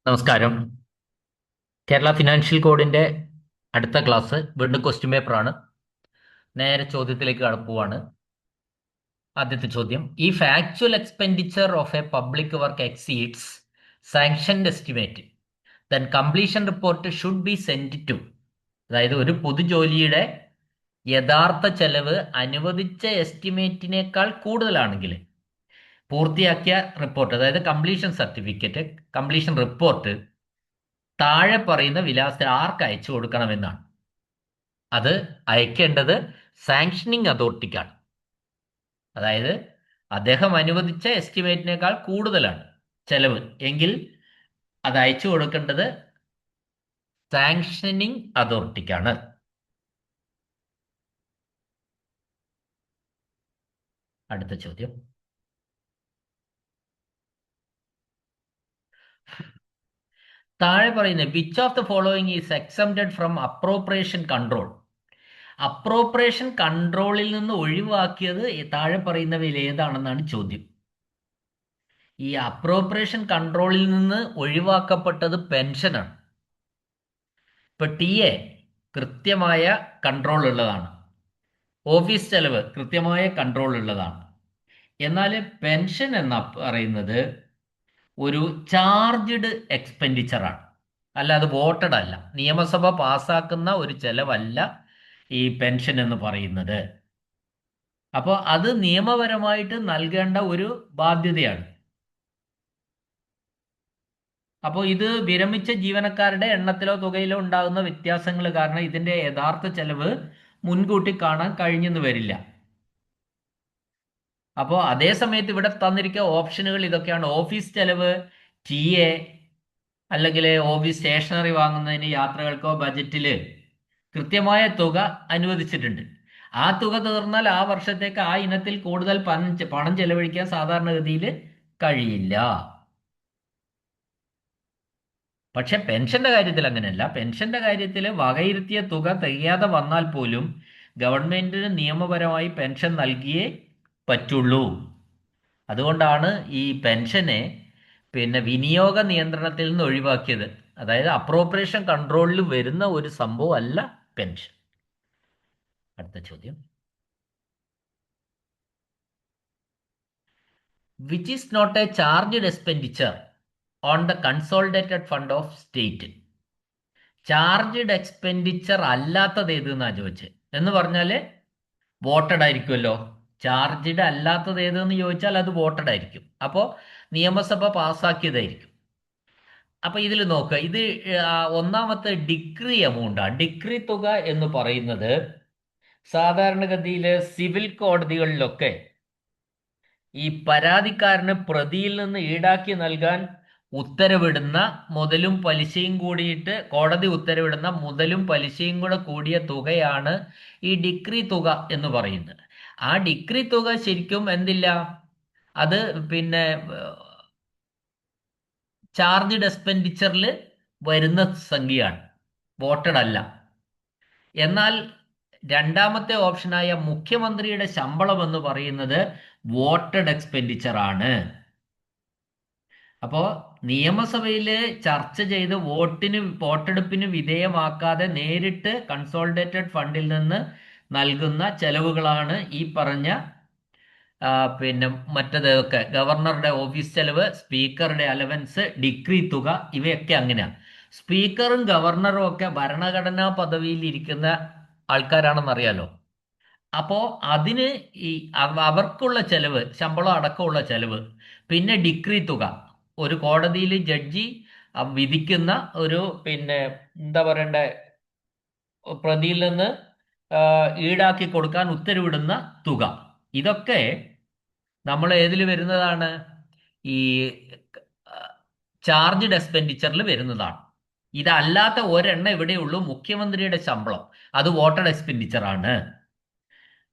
നമസ്കാരം. കേരള ഫിനാൻഷ്യൽ കോഡിന്റെ അടുത്ത ക്ലാസ് വീണ്ടും ക്വസ്റ്റ്യൻ പേപ്പറാണ്. നേരെ ചോദ്യത്തിലേക്ക് കടക്കുവാണ്. ആദ്യത്തെ ചോദ്യം: if actual expenditure of a public work exceeds sanctioned estimate then completion report should be send to. അതായത് ഒരു പൊതുജോലിയുടെ യഥാർത്ഥ ചെലവ് അനുവദിച്ച എസ്റ്റിമേറ്റിനേക്കാൾ കൂടുതലാണെങ്കിൽ പൂർത്തിയാക്കിയ റിപ്പോർട്ട്, അതായത് കംപ്ലീഷൻ സർട്ടിഫിക്കറ്റ്, കംപ്ലീഷൻ റിപ്പോർട്ട് താഴെ പറയുന്ന വിലാസത്തിൽ ആർക്ക് അയച്ചു കൊടുക്കണമെന്നാണ്. അത് അയക്കേണ്ടത് സാങ്ഷനിങ് അതോറിറ്റിക്കാണ്. അതായത് അദ്ദേഹം അനുവദിച്ച എസ്റ്റിമേറ്റിനേക്കാൾ കൂടുതലാണ് ചെലവ് എങ്കിൽ അത് അയച്ചു കൊടുക്കേണ്ടത് സാങ്ഷനിങ് അതോറിറ്റിക്കാണ്. അടുത്ത ചോദ്യം: താഴെ പറയുന്ന which of the following is exempted from appropriation control. Appropriation കൺട്രോളിൽ നിന്ന് ഒഴിവാക്കിയത് താഴെ പറയുന്നവയിൽ ഏതാണെന്നാണ് ചോദ്യം. ഈ അപ്രോപ്രിയേഷൻ കൺട്രോളിൽ നിന്ന് ഒഴിവാക്കപ്പെട്ടത് പെൻഷനാണ്. ഇപ്പൊ TA കൃത്യമായ കൺട്രോൾ ഉള്ളതാണ്, ഓഫീസ് ചെലവ് കൃത്യമായ കൺട്രോൾ ഉള്ളതാണ്. എന്നാൽ പെൻഷൻ എന്ന് പറയുന്നത് ഒരു ചാർജ്ഡ് എക്സ്പെൻഡിച്ചറാണ്, അല്ലാതെ വോട്ടഡ് അല്ല. നിയമസഭ പാസ്സാക്കുന്ന ഒരു ചെലവല്ല ഈ പെൻഷൻ എന്ന് പറയുന്നത്. അപ്പോൾ അത് നിയമപരമായിട്ട് നൽകേണ്ട ഒരു ബാധ്യതയാണ്. അപ്പോൾ ഇത് വിരമിച്ച ജീവനക്കാരുടെ എണ്ണത്തിലോ തുകയിലോ ഉണ്ടാകുന്ന വ്യത്യാസങ്ങൾ കാരണം ഇതിന്റെ യഥാർത്ഥ ചെലവ് മുൻകൂട്ടി കാണാൻ കഴിഞ്ഞെന്ന് വരില്ല. അപ്പോൾ അതേ സമയത്ത് ഇവിടെ തന്നിരിക്കുന്ന ഓപ്ഷനുകൾ ഇതൊക്കെയാണ്: ഓഫീസ് ചെലവ്, TA, അല്ലെങ്കിൽ ഓഫീസ് സ്റ്റേഷനറി വാങ്ങുന്നതിന്, യാത്രകൾക്കോ ബജറ്റിൽ കൃത്യമായ തുക അനുവദിച്ചിട്ടുണ്ട്. ആ തുക തീർന്നാൽ ആ വർഷത്തേക്ക് ആ ഇനത്തിൽ കൂടുതൽ പണം ചെലവഴിക്കാൻ സാധാരണഗതിയിൽ കഴിയില്ല. പക്ഷെ പെൻഷന്റെ കാര്യത്തിൽ അങ്ങനെയല്ല. പെൻഷന്റെ കാര്യത്തിൽ വകയിരുത്തിയ തുക തികയാതെ വന്നാൽ പോലും ഗവൺമെന്റിന് നിയമപരമായി പെൻഷൻ നൽകിയേ പറ്റുള്ളൂ. അതുകൊണ്ടാണ് ഈ പെൻഷനെ വിനിയോഗ നിയന്ത്രണത്തിൽ നിന്ന് ഒഴിവാക്കിയത്. അതായത് അപ്രോപ്രിയേഷൻ കൺട്രോളിൽ വരുന്ന ഒരു സംഭവം അല്ല പെൻഷൻ. അടുത്ത ചോദ്യം: which is not a charged expenditure on the consolidated fund of state. Charged expenditure അല്ലാത്തത് ഏത് എന്നാണ് ചോദിച്ചത്. എന്ന് പറഞ്ഞാൽ വോട്ടഡ് ആയിരിക്കുമല്ലോ. ചാർജ്ഡ് അല്ലാത്തത് ഏതെന്ന് ചോദിച്ചാൽ അത് വോട്ടഡ് ആയിരിക്കും. അപ്പോൾ നിയമസഭ പാസ്സാക്കിയതായിരിക്കും. അപ്പൊ ഇതിൽ നോക്കുക, ഇത് ഒന്നാമത്തെ ഡിക്രി എമൗണ്ടാണ്. ഡിക്രി തുക എന്ന് പറയുന്നത് സാധാരണഗതിയിൽ സിവിൽ കോടതികളിലൊക്കെ ഈ പരാതിക്കാരന് പ്രതിയിൽ നിന്ന് ഈടാക്കി നൽകാൻ ഉത്തരവിടുന്ന മുതലും പലിശയും കൂടിയിട്ട്, കോടതി ഉത്തരവിടുന്ന മുതലും പലിശയും കൂടെ കൂടിയ തുകയാണ് ഈ ഡിക്രി തുക എന്ന് പറയുന്നത്. ആ ഡിക്രി തുക ശരിക്കും എന്തില്ല, അത് ചാർജ്ഡ് എക്സ്പെൻഡിച്ചറിൽ വരുന്ന സംഖ്യയാണ്, വോട്ടഡ് അല്ല. എന്നാൽ രണ്ടാമത്തെ ഓപ്ഷനായ മുഖ്യമന്ത്രിയുടെ ശമ്പളം എന്ന് പറയുന്നത് വോട്ടഡ് എക്സ്പെൻഡിച്ചർ ആണ്. അപ്പോൾ നിയമസഭയിൽ ചർച്ച ചെയ്ത് വോട്ടെടുപ്പിന് വിധേയമാക്കാതെ നേരിട്ട് കൺസോളിഡേറ്റഡ് ഫണ്ടിൽ നിന്ന് നൽകുന്ന ചെലവുകളാണ് ഈ പറഞ്ഞ മറ്റേതൊക്കെ ഗവർണറുടെ ഓഫീസ് ചെലവ്, സ്പീക്കറുടെ അലവൻസ്, ഡിക്രി തുക, ഇവയൊക്കെ അങ്ങനെയാണ്. സ്പീക്കറും ഗവർണറും ഒക്കെ ഭരണഘടനാ പദവിയിൽ ഇരിക്കുന്ന ആൾക്കാരാണെന്നറിയാലോ. അപ്പോൾ അതിന് ഈ അവർക്കുള്ള ചെലവ്, ശമ്പളം അടക്കമുള്ള ചെലവ്, പിന്നെ ഡിക്രി തുക, ഒരു കോടതിയിൽ ജഡ്ജി വിധിക്കുന്ന ഒരു എന്താ പറയണ്ട, പ്രതിയിൽ നിന്ന് ഈടാക്കി കൊടുക്കാൻ ഉത്തരവിടുന്ന തുക, ഇതൊക്കെ നമ്മൾ ഏതിൽ വരുന്നതാണ്? ഈ ചാർജ്ഡ് എക്സ്പെൻഡിച്ചറിൽ വരുന്നതാണ്. ഇതല്ലാത്ത ഒരെണ്ണം ഇവിടെയുള്ളൂ, മുഖ്യമന്ത്രിയുടെ ശമ്പളം. അത് വോട്ടഡ് എക്സ്പെൻഡിച്ചർ ആണ്.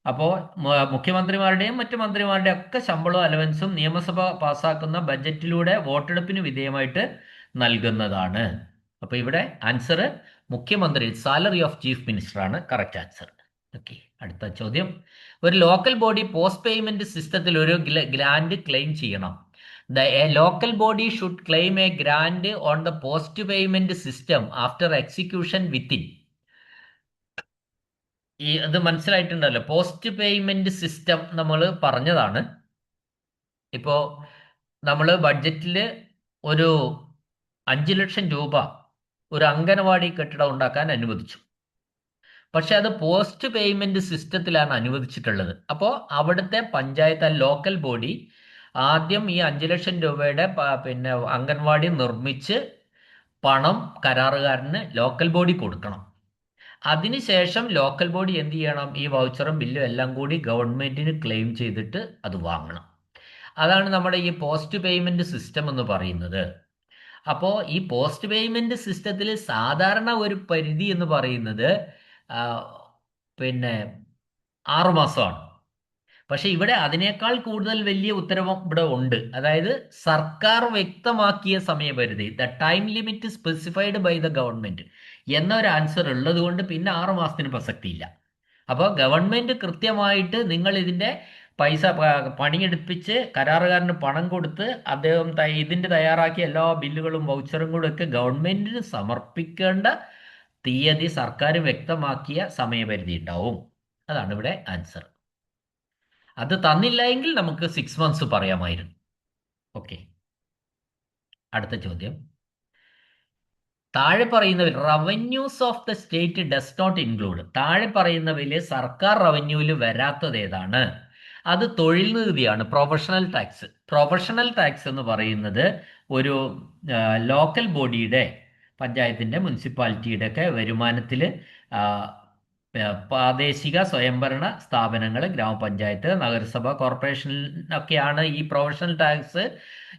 അപ്പോൾ മുഖ്യമന്ത്രിമാരുടെയും മറ്റു മന്ത്രിമാരുടെയും ഒക്കെ ശമ്പളവും അലവൻസും നിയമസഭ പാസ്സാക്കുന്ന ബജറ്റിലൂടെ വോട്ടെടുപ്പിന് വിധേയമായിട്ട് നൽകുന്നതാണ്. അപ്പോൾ ഇവിടെ ആൻസർ മുഖ്യമന്ത്രി, സാലറി ഓഫ് ചീഫ് മിനിസ്റ്റർ ആണ് കറക്റ്റ് ആൻസർ. ഓക്കെ, അടുത്ത ചോദ്യം: ഒരു ലോക്കൽ ബോഡി പോസ്റ്റ് പേയ്മെന്റ് സിസ്റ്റത്തിൽ ഒരു ഗ്രാന്റ് ക്ലെയിം ചെയ്യണം. A local body should claim a grant on the post payment system after execution within. ഇത് മനസ്സിലായിട്ടുണ്ടല്ലോ, പോസ്റ്റ് പേയ്മെന്റ് സിസ്റ്റം നമ്മൾ പറഞ്ഞതാണ്. ഇപ്പോ നമ്മൾ ബഡ്ജറ്റിൽ ഒരു 5 ലക്ഷം രൂപ ഒരു അംഗനവാടി കെട്ടിടം ഉണ്ടാക്കാൻ അനുവദിച്ചു. പക്ഷെ അത് പോസ്റ്റ് പേയ്മെന്റ് സിസ്റ്റത്തിലാണ് അനുവദിച്ചിട്ടുള്ളത്. അപ്പോൾ അവിടുത്തെ പഞ്ചായത്ത് ലോക്കൽ ബോഡി ആദ്യം ഈ 5 ലക്ഷം രൂപയുടെ പിന്നെ അംഗൻവാടി നിർമ്മിച്ച് പണം കരാറുകാരന് ലോക്കൽ ബോഡി കൊടുക്കണം. അതിനുശേഷം ലോക്കൽ ബോഡി എന്ത് ചെയ്യണം? ഈ വൗച്ചറും ബില്ലും എല്ലാം കൂടി ഗവൺമെന്റിന് ക്ലെയിം ചെയ്തിട്ട് അത് വാങ്ങണം. അതാണ് നമ്മുടെ ഈ പോസ്റ്റ് പേയ്മെന്റ് സിസ്റ്റം എന്ന് പറയുന്നത്. അപ്പോൾ ഈ പോസ്റ്റ് പേയ്മെന്റ് സിസ്റ്റത്തിൽ സാധാരണ ഒരു പരിധി എന്ന് പറയുന്നത് പിന്നെ 6 മാസമാണ്. പക്ഷെ ഇവിടെ അതിനേക്കാൾ കൂടുതൽ വലിയ ഉത്തരവും ഇവിടെ ഉണ്ട്. അതായത് സർക്കാർ വ്യക്തമാക്കിയ സമയപരിധി, the time limit specified by the government എന്നൊരു ആൻസർ ഉള്ളത് കൊണ്ട് പിന്നെ 6 മാസത്തിന് പ്രസക്തിയില്ല. അപ്പോൾ ഗവൺമെന്റ് കൃത്യമായിട്ട് നിങ്ങൾ ഇതിന്റെ പൈസ പണിയെടുപ്പിച്ച് കരാറുകാരന് പണം കൊടുത്ത് അദ്ദേഹം ഇതിന്റെ തയ്യാറാക്കിയ എല്ലാ ബില്ലുകളും വൗച്ചറും കൂടെ ഒക്കെ ഗവൺമെന്റിന് സമർപ്പിക്കേണ്ട തീയതി സർക്കാർ വ്യക്തമാക്കിയ സമയപരിധി ഉണ്ടാവും. അതാണ് ഇവിടെ ആൻസർ. അത് തന്നില്ല എങ്കിൽ നമുക്ക് 6 മന്ത്സ് പറയാമായിരുന്നു. ഓക്കെ, അടുത്ത ചോദ്യം. താഴെ പറയുന്നവയിൽ revenues of the state does not include. താഴെ പറയുന്നവയിൽ സർക്കാർ റവന്യൂവിൽ വരാത്തത് ഏതാണ്? അത് തൊഴിൽ നികുതിയാണ്, പ്രൊഫഷണൽ ടാക്സ്. പ്രൊഫഷണൽ ടാക്സ് എന്ന് പറയുന്നത് ഒരു ലോക്കൽ ബോഡിയുടെ, പഞ്ചായത്തിൻ്റെ, മുനിസിപ്പാലിറ്റിയുടെ ഒക്കെ വരുമാനത്തിൽ പ്രാദേശിക സ്വയംഭരണ സ്ഥാപനങ്ങൾ, ഗ്രാമപഞ്ചായത്ത്, നഗരസഭ, കോർപ്പറേഷനിലൊക്കെയാണ് ഈ പ്രൊഫഷണൽ ടാക്സ്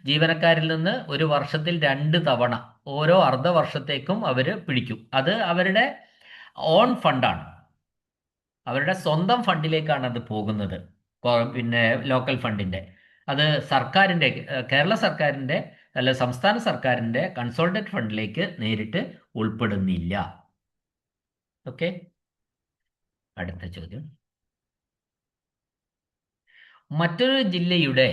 ജീവനക്കാരിൽ നിന്ന് ഒരു വർഷത്തിൽ 2 തവണ ഓരോ അർദ്ധവർഷത്തേക്കും അവർ പിടിക്കും. അത് അവരുടെ ഓൺ ഫണ്ടാണ്, അവരുടെ സ്വന്തം ഫണ്ടിലേക്കാണ് അത് പോകുന്നത്. പിന്നെ ലോക്കൽ ഫണ്ടിൻ്റെ, അത് സർക്കാരിൻ്റെ, കേരള സർക്കാരിൻ്റെ അല്ല സംസ്ഥാന സർക്കാരിൻ്റെ കൺസോൾട്ടേറ്റ് ഫണ്ടിലേക്ക് നേരിട്ട് ഉൾപ്പെടുന്നില്ല. ഓക്കെ, അടുത്ത ചോദ്യം. മറ്റൊരു ജില്ലയുടെ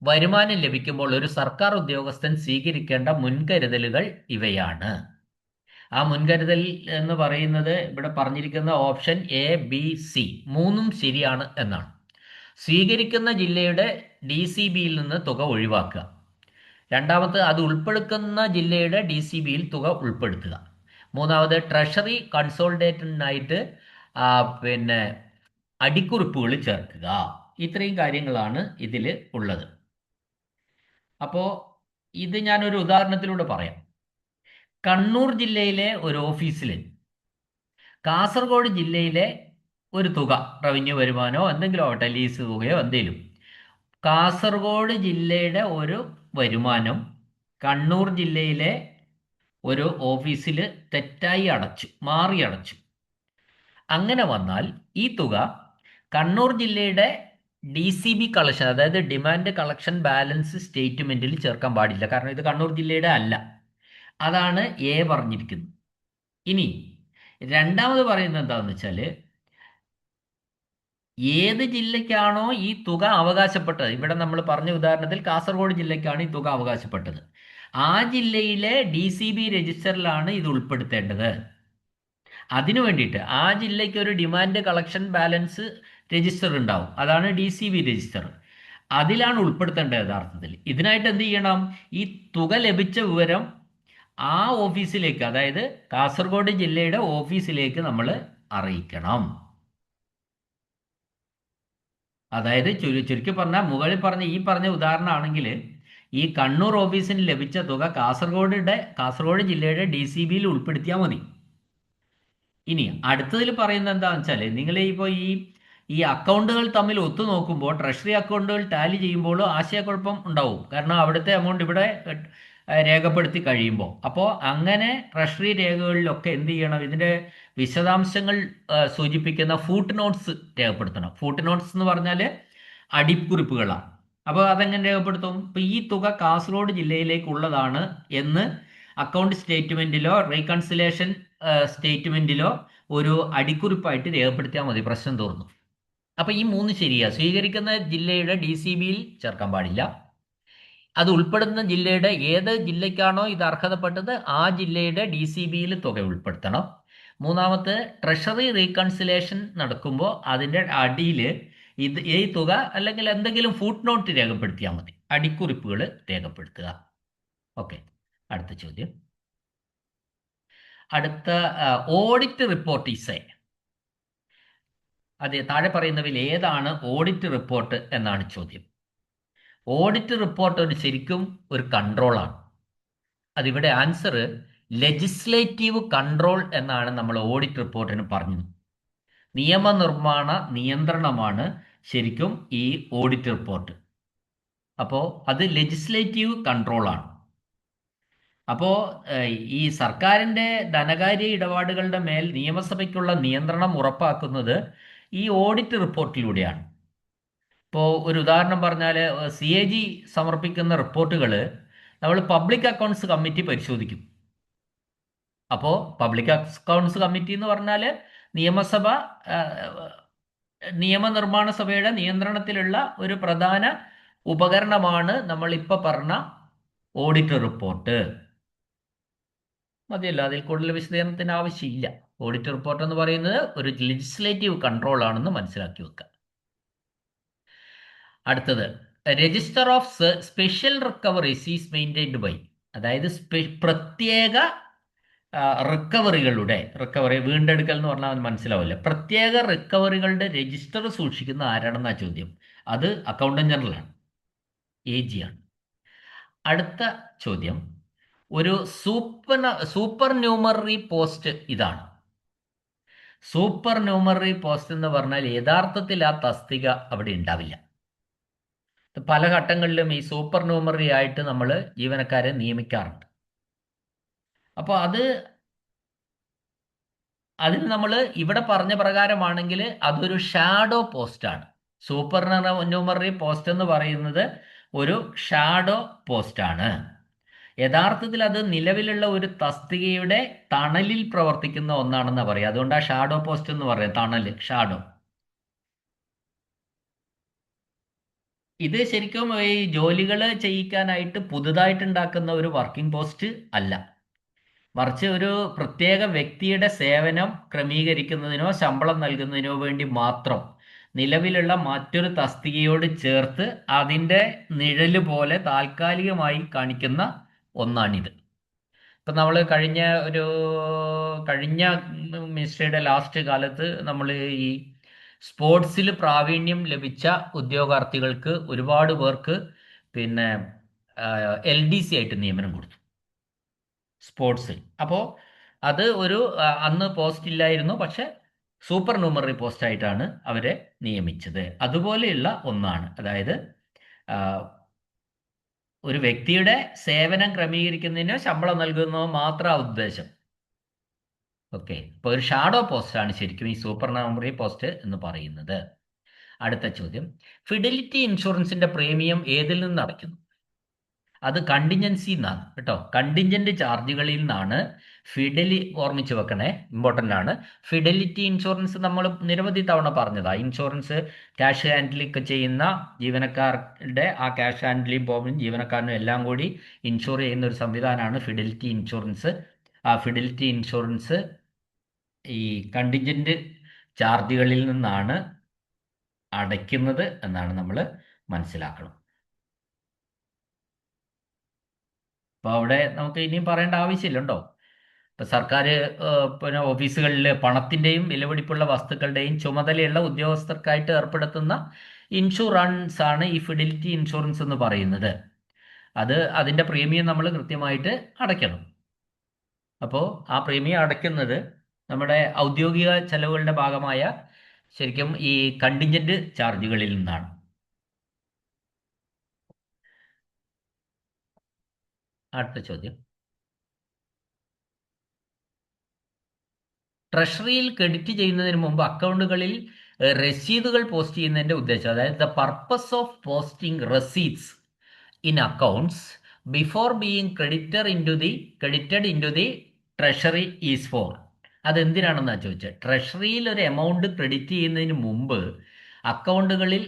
വരുമാനം ലഭിക്കുമ്പോൾ ഒരു സർക്കാർ ഉദ്യോഗസ്ഥൻ സ്വീകരിക്കേണ്ട മുൻകരുതലുകൾ ഇവയാണ്. ആ മുൻകരുതൽ എന്ന് പറയുന്നത് ഇവിടെ പറഞ്ഞിരിക്കുന്ന ഓപ്ഷൻ എ, ബി, സി മൂന്നും ശരിയാണ് എന്നാണ്. സ്വീകരിക്കുന്ന ജില്ലയുടെ DCBയിൽ നിന്ന് തുക ഒഴിവാക്കുക. രണ്ടാമത്, അത് ഉൾപ്പെടുത്തുന്ന ജില്ലയുടെ DCBയിൽ തുക ഉൾപ്പെടുത്തുക. മൂന്നാമത്, ട്രഷറി കൺസോൾട്ടേറ്റിനായിട്ട് പിന്നെ അടിക്കുറിപ്പുകൾ ചേർക്കുക. ഇത്രയും കാര്യങ്ങളാണ് ഇതിൽ ഉള്ളത്. അപ്പോൾ ഇത് ഞാനൊരു ഉദാഹരണത്തിലൂടെ പറയാം. കണ്ണൂർ ജില്ലയിലെ ഒരു ഓഫീസിൽ കാസർഗോഡ് ജില്ലയിലെ ഒരു തുക, റവന്യൂ വരുമാനമോ എന്തെങ്കിലും ആവട്ടെ, ലീസ് തുകയോ എന്തെങ്കിലും, കാസർഗോഡ് ജില്ലയുടെ ഒരു വരുമാനം കണ്ണൂർ ജില്ലയിലെ ഒരു ഓഫീസിൽ തെറ്റായി മാറി അടച്ചു. അങ്ങനെ വന്നാൽ ഈ തുക കണ്ണൂർ ജില്ലയുടെ DCB കളക്ഷൻ, അതായത് ഡിമാൻഡ് കളക്ഷൻ ബാലൻസ് സ്റ്റേറ്റ്മെന്റിൽ ചേർക്കാൻ പാടില്ല. കാരണം ഇത് കണ്ണൂർ ജില്ലയുടെ അല്ല. അതാണ് എ പറഞ്ഞിരിക്കുന്നത്. ഇനി രണ്ടാമത് പറയുന്നത് എന്താണെന്ന് വെച്ചാൽ, ഏത് ജില്ലയ്ക്കാണോ ഈ തുക അവകാശപ്പെട്ടത്, ഇവിടെ നമ്മൾ പറഞ്ഞ ഉദാഹരണത്തിൽ കാസർഗോഡ് ജില്ലയ്ക്കാണ് ഈ തുക അവകാശപ്പെട്ടത്, ആ ജില്ലയിലെ DCB രജിസ്റ്ററിലാണ് ഇത് ഉൾപ്പെടുത്തേണ്ടത്. അതിനു വേണ്ടിയിട്ട് ആ ജില്ലയ്ക്ക് ഒരു ഡിമാൻഡ് കളക്ഷൻ ബാലൻസ് രജിസ്റ്റർ ഉണ്ടാവും, അതാണ് DCB രജിസ്റ്റർ. അതിലാണ് ഉൾപ്പെടുത്തേണ്ടത് യഥാർത്ഥത്തിൽ. ഇതിനായിട്ട് എന്ത് ചെയ്യണം? ഈ തുക ലഭിച്ച വിവരം ആ ഓഫീസിലേക്ക്, അതായത് കാസർഗോഡ് ജില്ലയുടെ ഓഫീസിലേക്ക് നമ്മൾ അറിയിക്കണം. അതായത് ചുരുക്കി പറഞ്ഞാൽ, മുകളിൽ പറഞ്ഞ ഈ പറഞ്ഞ ഉദാഹരണമാണെങ്കിൽ ഈ കണ്ണൂർ ഓഫീസിന് ലഭിച്ച തുക കാസർഗോഡ് ജില്ലയുടെ DCBയിൽ ഉൾപ്പെടുത്തിയാൽ മതി. ഇനി അടുത്തതിൽ പറയുന്നത് എന്താണെന്ന് വെച്ചാൽ, നിങ്ങൾ ഇപ്പോൾ ഈ അക്കൗണ്ടുകൾ തമ്മിൽ ഒത്തു നോക്കുമ്പോൾ, ട്രഷറി അക്കൗണ്ടുകൾ ടാലി ചെയ്യുമ്പോൾ ആശയക്കുഴപ്പം ഉണ്ടാവും. കാരണം അവിടുത്തെ എമൗണ്ട് ഇവിടെ രേഖപ്പെടുത്തി കഴിയുമ്പോൾ. അപ്പോൾ അങ്ങനെ ട്രഷറി രേഖകളിലൊക്കെ എന്ത് ചെയ്യണം? ഇതിൻ്റെ വിശദാംശങ്ങൾ സൂചിപ്പിക്കുന്ന ഫൂട്ട് നോട്ട്സ് രേഖപ്പെടുത്തണം. ഫൂട്ട് നോട്ട്സ് എന്ന് പറഞ്ഞാൽ അടിക്കുറിപ്പുകളാണ്. അപ്പോൾ അതെങ്ങനെ രേഖപ്പെടുത്തും? ഇപ്പോൾ ഈ തുക കാസർഗോഡ് ജില്ലയിലേക്കുള്ളതാണ് എന്ന് അക്കൗണ്ട് സ്റ്റേറ്റ്മെന്റിലോ റീകൺസിലേഷൻ സ്റ്റേറ്റ്മെന്റിലോ ഒരു അടിക്കുറിപ്പായിട്ട് രേഖപ്പെടുത്തിയാൽ മതി, പ്രശ്നം തീർന്നു. അപ്പൊ ഈ മൂന്ന് ശരിയാ. സ്വീകരിക്കുന്ന ജില്ലയുടെ DCBയിൽ ചേർക്കാൻ പാടില്ല. അത് ഉൾപ്പെടുന്ന ജില്ലയുടെ ഏത് ജില്ലയ്ക്കാണോ ഇത് അർഹതപ്പെട്ടത് ആ ജില്ലയുടെ DCBയിൽ തുക ഉൾപ്പെടുത്തണം. മൂന്നാമത്തെ, ട്രഷറി റീകൺസിലേഷൻ നടക്കുമ്പോൾ അതിൻ്റെ അടിയിൽ ഈ തുക അല്ലെങ്കിൽ എന്തെങ്കിലും ഫുട് നോട്ട് രേഖപ്പെടുത്തിയാൽ മതി, അടിക്കുറിപ്പുകൾ രേഖപ്പെടുത്തുക. ഓക്കെ, അടുത്ത ചോദ്യം. അടുത്ത ഓഡിറ്റ് റിപ്പോർട്ട് അതെ, താഴെ പറയുന്നവയിൽ ഏതാണ് ഓഡിറ്റ് റിപ്പോർട്ട് എന്നാണ് ചോദ്യം. ഓഡിറ്റ് റിപ്പോർട്ട് ശരിക്കും ഒരു കൺട്രോളാണ്. അതിവിടെ ആൻസർ ലെജിസ്ലേറ്റീവ് കൺട്രോൾ എന്നാണ് നമ്മൾ ഓഡിറ്റ് റിപ്പോർട്ടിന് പറഞ്ഞത്. നിയമനിർമ്മാണ നിയന്ത്രണമാണ് ശരിക്കും ഈ ഓഡിറ്റ് റിപ്പോർട്ട്. അപ്പോൾ അത് ലെജിസ്ലേറ്റീവ് കൺട്രോളാണ്. അപ്പോൾ ഈ സർക്കാരിൻ്റെ ധനകാര്യ ഇടപാടുകളുടെ മേൽ നിയമസഭയ്ക്കുള്ള നിയന്ത്രണം ഉറപ്പാക്കുന്നത് ഈ ഓഡിറ്റ് റിപ്പോർട്ടിലൂടെയാണ്. ഇപ്പോൾ ഒരു ഉദാഹരണം പറഞ്ഞാൽ CAG സമർപ്പിക്കുന്ന റിപ്പോർട്ടുകൾ നമ്മൾ പബ്ലിക് അക്കൗണ്ട്സ് കമ്മിറ്റി പരിശോധിക്കും. അപ്പോൾ പബ്ലിക് അക്കൗണ്ട്സ് കമ്മിറ്റി എന്ന് പറഞ്ഞാൽ നിയമസഭ നിയമനിർമ്മാണ സഭയുടെ നിയന്ത്രണത്തിലുള്ള ഒരു പ്രധാന ഉപകരണമാണ് നമ്മളിപ്പോൾ പറഞ്ഞ ഓഡിറ്റ് റിപ്പോർട്ട്. മതിയല്ലോ, അതിൽ കൂടുതൽ വിശദീകരണത്തിന് ആവശ്യമില്ല. ഓഡിറ്റ് റിപ്പോർട്ട് എന്ന് പറയുന്നത് ഒരു ലെജിസ്ലേറ്റീവ് കൺട്രോൾ ആണെന്ന് മനസ്സിലാക്കി വെക്കുക. അടുത്തത്, register of special recoveries is maintained by, അതായത് പ്രത്യേക റിക്കവറി വീണ്ടെടുക്കൽ എന്ന് പറഞ്ഞാൽ മനസ്സിലാവില്ല. പ്രത്യേക റിക്കവറികളുടെ രജിസ്റ്റർ സൂക്ഷിക്കുന്ന ആരാണെന്നാ ചോദ്യം. അത് അക്കൗണ്ടന്റ് ജനറലാണ്, AG ആണ്. അടുത്ത ചോദ്യം, ഒരു സൂപ്പർ ന്യൂമററി പോസ്റ്റ് ഇതാണ്. സൂപ്പർ ന്യൂമററി പോസ്റ്റ് എന്ന് പറഞ്ഞാൽ യഥാർത്ഥത്തിൽ ആ തസ്തിക അവിടെ ഉണ്ടാവില്ല. പല ഘട്ടങ്ങളിലും ഈ സൂപ്പർ ന്യൂമററി ആയിട്ട് നമ്മൾ ജീവനക്കാരെ നിയമിക്കാറുണ്ട്. അപ്പോൾ അതിന് നമ്മൾ ഇവിടെ പറഞ്ഞ പ്രകാരമാണെങ്കിൽ അതൊരു ഷാഡോ പോസ്റ്റാണ്. സൂപ്പർ ന്യൂമററി പോസ്റ്റ് എന്ന് പറയുന്നത് ഒരു ഷാഡോ പോസ്റ്റാണ്. യഥാർത്ഥത്തിൽ അത് നിലവിലുള്ള ഒരു തസ്തികയുടെ തണലിൽ പ്രവർത്തിക്കുന്ന ഒന്നാണെന്ന് പറയാം. അതുകൊണ്ട് ആ ഷാഡോ പോസ്റ്റ് എന്ന് പറയാം, തണൽ, ഷാഡോ. ഇത് ശരിക്കും ഈ ജോലികൾ ചെയ്യിക്കാനായിട്ട് പുതുതായിട്ടുണ്ടാക്കുന്ന ഒരു വർക്കിംഗ് പോസ്റ്റ് അല്ല, മറിച്ച് ഒരു പ്രത്യേക വ്യക്തിയുടെ സേവനം ക്രമീകരിക്കുന്നതിനോ ശമ്പളം നൽകുന്നതിനോ വേണ്ടി മാത്രം നിലവിലുള്ള മറ്റൊരു തസ്തികയോട് ചേർത്ത് അതിൻ്റെ നിഴല് പോലെ താൽക്കാലികമായി കാണിക്കുന്ന ഒന്നാണിത്. ഇപ്പം നമ്മൾ കഴിഞ്ഞ മിനിസ്ട്രിയുടെ ലാസ്റ്റ് കാലത്ത് നമ്മൾ ഈ സ്പോർട്സിൽ പ്രാവീണ്യം ലഭിച്ച ഉദ്യോഗാർത്ഥികൾക്ക് ഒരുപാട് പേർക്ക് പിന്നെ LDC ആയിട്ട് നിയമനം കൊടുത്തു സ്പോർട്സിൽ. അപ്പോൾ അത് അന്ന് പോസ്റ്റ് ഇല്ലായിരുന്നു, പക്ഷെ സൂപ്പർ ന്യൂമററി പോസ്റ്റ് ആയിട്ടാണ് അവരെ നിയമിച്ചത്. അതുപോലെയുള്ള ഒന്നാണ്, അതായത് ഒരു വ്യക്തിയുടെ സേവനം ക്രമീകരിക്കുന്നതിനോ ശമ്പളം നൽകുന്നതോ മാത്രം ഉദ്ദേശം. ഓക്കെ, ഇപ്പോൾ ഒരു ഷാഡോ പോസ്റ്റാണ് ശരിക്കും ഈ സൂപ്പർ ന്യൂമററി പോസ്റ്റ് എന്ന് പറയുന്നത്. അടുത്ത ചോദ്യം, ഫിഡലിറ്റി ഇൻഷുറൻസിന്റെ പ്രീമിയം ഏതിൽ നിന്ന് അടയ്ക്കുന്നു? അത് കണ്ടിൻജൻസി എന്നാണ് കേട്ടോ, കണ്ടിൻജന്റ് ചാർജുകളിൽ നിന്നാണ്. ഓർമ്മിച്ച് വെക്കണേ, ഇമ്പോർട്ടൻ്റ് ആണ്. ഫിഡലിറ്റി ഇൻഷുറൻസ് നമ്മൾ നിരവധി തവണ പറഞ്ഞതാണ്. ഇൻഷുറൻസ് ക്യാഷ് ഹാൻഡിലിംഗ് ചെയ്യുന്ന ജീവനക്കാരുടെ ആ ക്യാഷ് ഹാൻഡിലിംഗ് പോകും ജീവനക്കാരനും എല്ലാം കൂടി ഇൻഷുർ ചെയ്യുന്ന ഒരു സംവിധാനമാണ് ഫിഡലിറ്റി ഇൻഷുറൻസ്. ആ ഫിഡലിറ്റി ഇൻഷുറൻസ് ഈ കണ്ടിൻജന്റ് ചാർജുകളിൽ നിന്നാണ് അടയ്ക്കുന്നത് എന്നാണ് നമ്മൾ മനസ്സിലാക്കണം. അപ്പോൾ അവിടെ നമുക്ക് ഇനിയും പറയേണ്ട ആവശ്യമില്ലല്ലോ. ഇപ്പം സർക്കാർ പിന്നെ ഓഫീസുകളിൽ പണത്തിൻ്റെയും വിലപിടിപ്പുള്ള വസ്തുക്കളുടെയും ചുമതലയുള്ള ഉദ്യോഗസ്ഥർക്കായിട്ട് ഏർപ്പെടുത്തുന്ന ഇൻഷുറൻസ് ആണ് ഈ ഫിഡലിറ്റി ഇൻഷുറൻസ് എന്ന് പറയുന്നത്. അതിൻ്റെ പ്രീമിയം നമ്മൾ കൃത്യമായിട്ട് അടയ്ക്കണം. അപ്പോൾ ആ പ്രീമിയം അടയ്ക്കുന്നത് നമ്മുടെ ഔദ്യോഗിക ചെലവുകളുടെ ഭാഗമായ ശരിക്കും ഈ കണ്ടിൻജന്റ് ചാർജുകളിൽ നിന്നാണ്. അടുത്ത ചോദ്യം, ട്രഷറിയിൽ ക്രെഡിറ്റ് ചെയ്യുന്നതിന് മുമ്പ് അക്കൗണ്ടുകളിൽ രസീതുകൾ പോസ്റ്റ് ചെയ്യുന്നതിൻ്റെ ഉദ്ദേശം, അതായത് the purpose of posting receipts in accounts before being credited into the treasury is for. അതെന്തിനാണെന്നാണ് ചോദിച്ചത്. ട്രഷറിയിൽ ഒരു എമൗണ്ട് ക്രെഡിറ്റ് ചെയ്യുന്നതിന് മുമ്പ് അക്കൗണ്ടുകളിൽ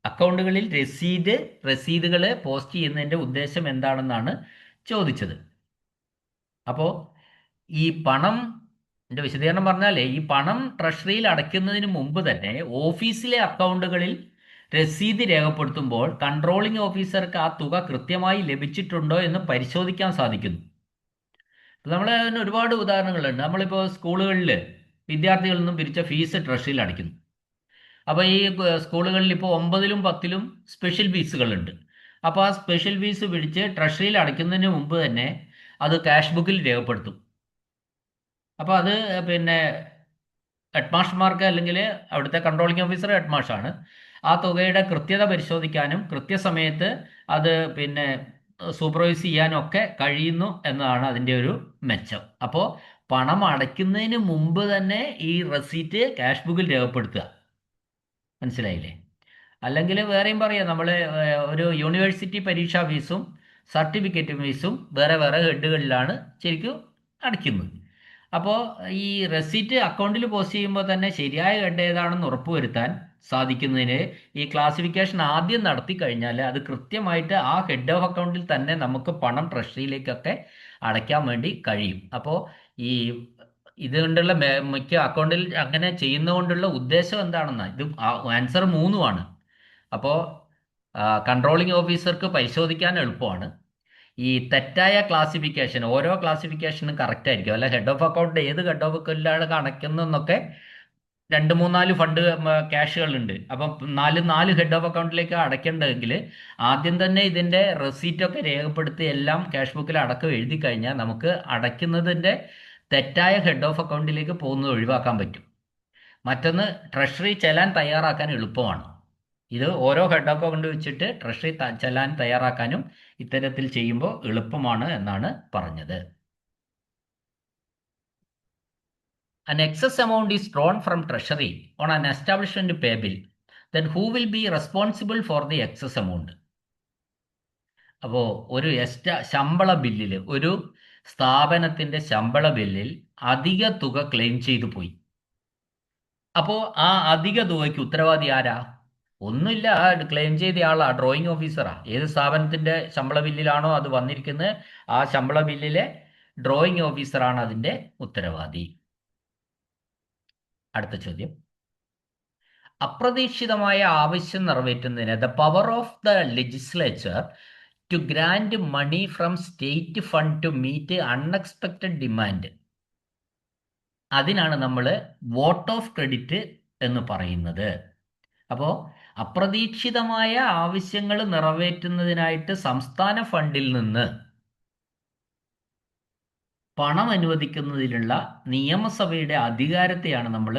അക്കൗണ്ടുകളിൽ രസീതുകൾ പോസ്റ്റ് ചെയ്യുന്നതിൻ്റെ ഉദ്ദേശം എന്താണെന്നാണ് ചോദിച്ചത്. അപ്പോൾ ഈ പണം എൻ്റെ വിശദീകരണം പറഞ്ഞാലേ, ഈ പണം ട്രഷറിയിൽ അടയ്ക്കുന്നതിന് മുമ്പ് തന്നെ ഓഫീസിലെ അക്കൗണ്ടുകളിൽ രസീത് രേഖപ്പെടുത്തുമ്പോൾ കൺട്രോളിംഗ് ഓഫീസർക്ക് ആ തുക കൃത്യമായി ലഭിച്ചിട്ടുണ്ടോ എന്ന് പരിശോധിക്കാൻ സാധിക്കുന്നു. നമ്മൾ അതിന് ഒരുപാട് ഉദാഹരണങ്ങളുണ്ട്. നമ്മളിപ്പോൾ സ്കൂളുകളിൽ വിദ്യാർത്ഥികളിൽ നിന്നും പിരിച്ച ഫീസ് ട്രഷറിയിൽ അടയ്ക്കുന്നു. അപ്പോൾ ഈ സ്കൂളുകളിൽ ഇപ്പോൾ 9ലും 10ലും സ്പെഷ്യൽ ഫീസുകളുണ്ട്. അപ്പോൾ ആ സ്പെഷ്യൽ ഫീസ് പിടിച്ച് ട്രഷറിയിൽ അടയ്ക്കുന്നതിന് മുമ്പ് തന്നെ അത് ക്യാഷ് ബുക്കിൽ രേഖപ്പെടുത്തും. അപ്പോൾ അത് പിന്നെ ഹെഡ് മാസ്റ്റർമാർക്ക്, അല്ലെങ്കിൽ അവിടുത്തെ കൺട്രോളിംഗ് ഓഫീസർ ഹെഡ് മാഷാണ്, ആ തുകയുടെ കൃത്യത പരിശോധിക്കാനും കൃത്യസമയത്ത് അത് പിന്നെ സൂപ്പർവൈസ് ചെയ്യാനും ഒക്കെ കഴിയുന്നു എന്നതാണ് അതിൻ്റെ ഒരു മെച്ചം. അപ്പോൾ പണം അടയ്ക്കുന്നതിന് മുമ്പ് തന്നെ ഈ റെസീറ്റ് ക്യാഷ് ബുക്കിൽ രേഖപ്പെടുത്തുക. മനസ്സിലായില്ലേ? അല്ലെങ്കിൽ വേറെയും പറയാം, നമ്മൾ ഒരു യൂണിവേഴ്സിറ്റി പരീക്ഷാ ഫീസും സർട്ടിഫിക്കറ്റ് ഫീസും വേറെ വേറെ ഹെഡുകളിലാണ് ശരിക്കും അടയ്ക്കുന്നത്. അപ്പോൾ ഈ റെസീറ്റ് അക്കൗണ്ടിൽ പോസ്റ്റ് ചെയ്യുമ്പോൾ തന്നെ ശരിയായ ഹെഡ് ഏതാണെന്ന് ഉറപ്പുവരുത്താൻ സാധിക്കുന്നതിന് ഈ ക്ലാസിഫിക്കേഷൻ ആദ്യം നടത്തി കഴിഞ്ഞാൽ അത് കൃത്യമായിട്ട് ആ ഹെഡ് ഓഫ് അക്കൗണ്ടിൽ തന്നെ നമുക്ക് പണം ട്രഷറിയിലേക്കൊക്കെ അടയ്ക്കാൻ വേണ്ടി കഴിയും. അപ്പോൾ ഈ ഇതുകൊണ്ടുള്ള മിക്ക അക്കൗണ്ടിൽ അങ്ങനെ ചെയ്യുന്നതുകൊണ്ടുള്ള ഉദ്ദേശം എന്താണെന്ന്, ഇത് ആൻസർ 3 അപ്പോൾ കൺട്രോളിംഗ് ഓഫീസർക്ക് പരിശോധിക്കാൻ എളുപ്പമാണ്. ഈ തെറ്റായ ക്ലാസിഫിക്കേഷൻ, ഓരോ ക്ലാസിഫിക്കേഷനും കറക്റ്റ് ആയിരിക്കും. അല്ല ഹെഡ് ഓഫ് അക്കൗണ്ട് ഏത് ഹെഡ് ഓഫ് അക്കൗണ്ടിലാണ് കണക്കുന്നതെന്നൊക്കെ 2-3-4 ഫണ്ട് ക്യാഷുകളുണ്ട്. അപ്പം 4 ഹെഡ് ഓഫ് അക്കൗണ്ടിലേക്ക് അടയ്ക്കേണ്ടതെങ്കിൽ ആദ്യം തന്നെ ഇതിൻ്റെ റെസീറ്റൊക്കെ രേഖപ്പെടുത്തി എല്ലാം ക്യാഷ് ബുക്കിൽ അടക്കം എഴുതി കഴിഞ്ഞാൽ നമുക്ക് അടയ്ക്കുന്നതിൻ്റെ തെറ്റായ ഹെഡ് ഓഫ് അക്കൗണ്ടിലേക്ക് പോകുന്നത് ഒഴിവാക്കാൻ പറ്റും. മറ്റൊന്ന്, ട്രഷറി ചെലാൻ തയ്യാറാക്കാൻ എളുപ്പമാണ്. ഇത് ഓരോ ഹെഡ് ഓഫ് അക്കൗണ്ട് വെച്ചിട്ട് ട്രഷറി ചെലാൻ തയ്യാറാക്കാനും ഇത്തരത്തിൽ ചെയ്യുമ്പോൾ എളുപ്പമാണ് എന്നാണ് പറഞ്ഞത്. An excess amount is drawn from treasury on an establishment pay bill. Then who will be responsible for the excess amount? അപ്പോൾ ഒരു ശമ്പള ബില്ലിൽ, ഒരു സ്ഥാപനത്തിൻ്റെ ശമ്പള ബില്ലിൽ അധിക തുക ക്ലെയിം ചെയ്തു പോയി. അപ്പോൾ ആ അധിക തുകയ്ക്ക് ഉത്തരവാദി ആരാ? ഒന്നുമില്ല, ക്ലെയിം ചെയ്ത ആളാ, ഡ്രോയിങ് ഓഫീസറാ. ഏത് സ്ഥാപനത്തിൻ്റെ ശമ്പള ബില്ലിലാണോ അത് വന്നിരിക്കുന്നത്, ആ ശമ്പള ബില്ലിലെ ഡ്രോയിങ് ഓഫീസറാണ് അതിൻ്റെ ഉത്തരവാദി. അടുത്ത ചോദ്യം, അപ്രതീക്ഷിതമായ ആവശ്യം നിറവേറ്റുന്നതിന് the power of the legislature to grant money from state fund to meet unexpected demand, അതിനാണ് നമ്മൾ വോട്ട് ഓഫ് ക്രെഡിറ്റ് എന്ന് പറയുന്നത്. അപ്പോൾ അപ്രതീക്ഷിതമായ ആവശ്യങ്ങൾ നിറവേറ്റുന്നതിനായിട്ട് സംസ്ഥാന ഫണ്ടിൽ നിന്ന് പണം അനുവദിക്കുന്നതിനുള്ള നിയമസഭയുടെ അധികാരത്തെയാണ് നമ്മൾ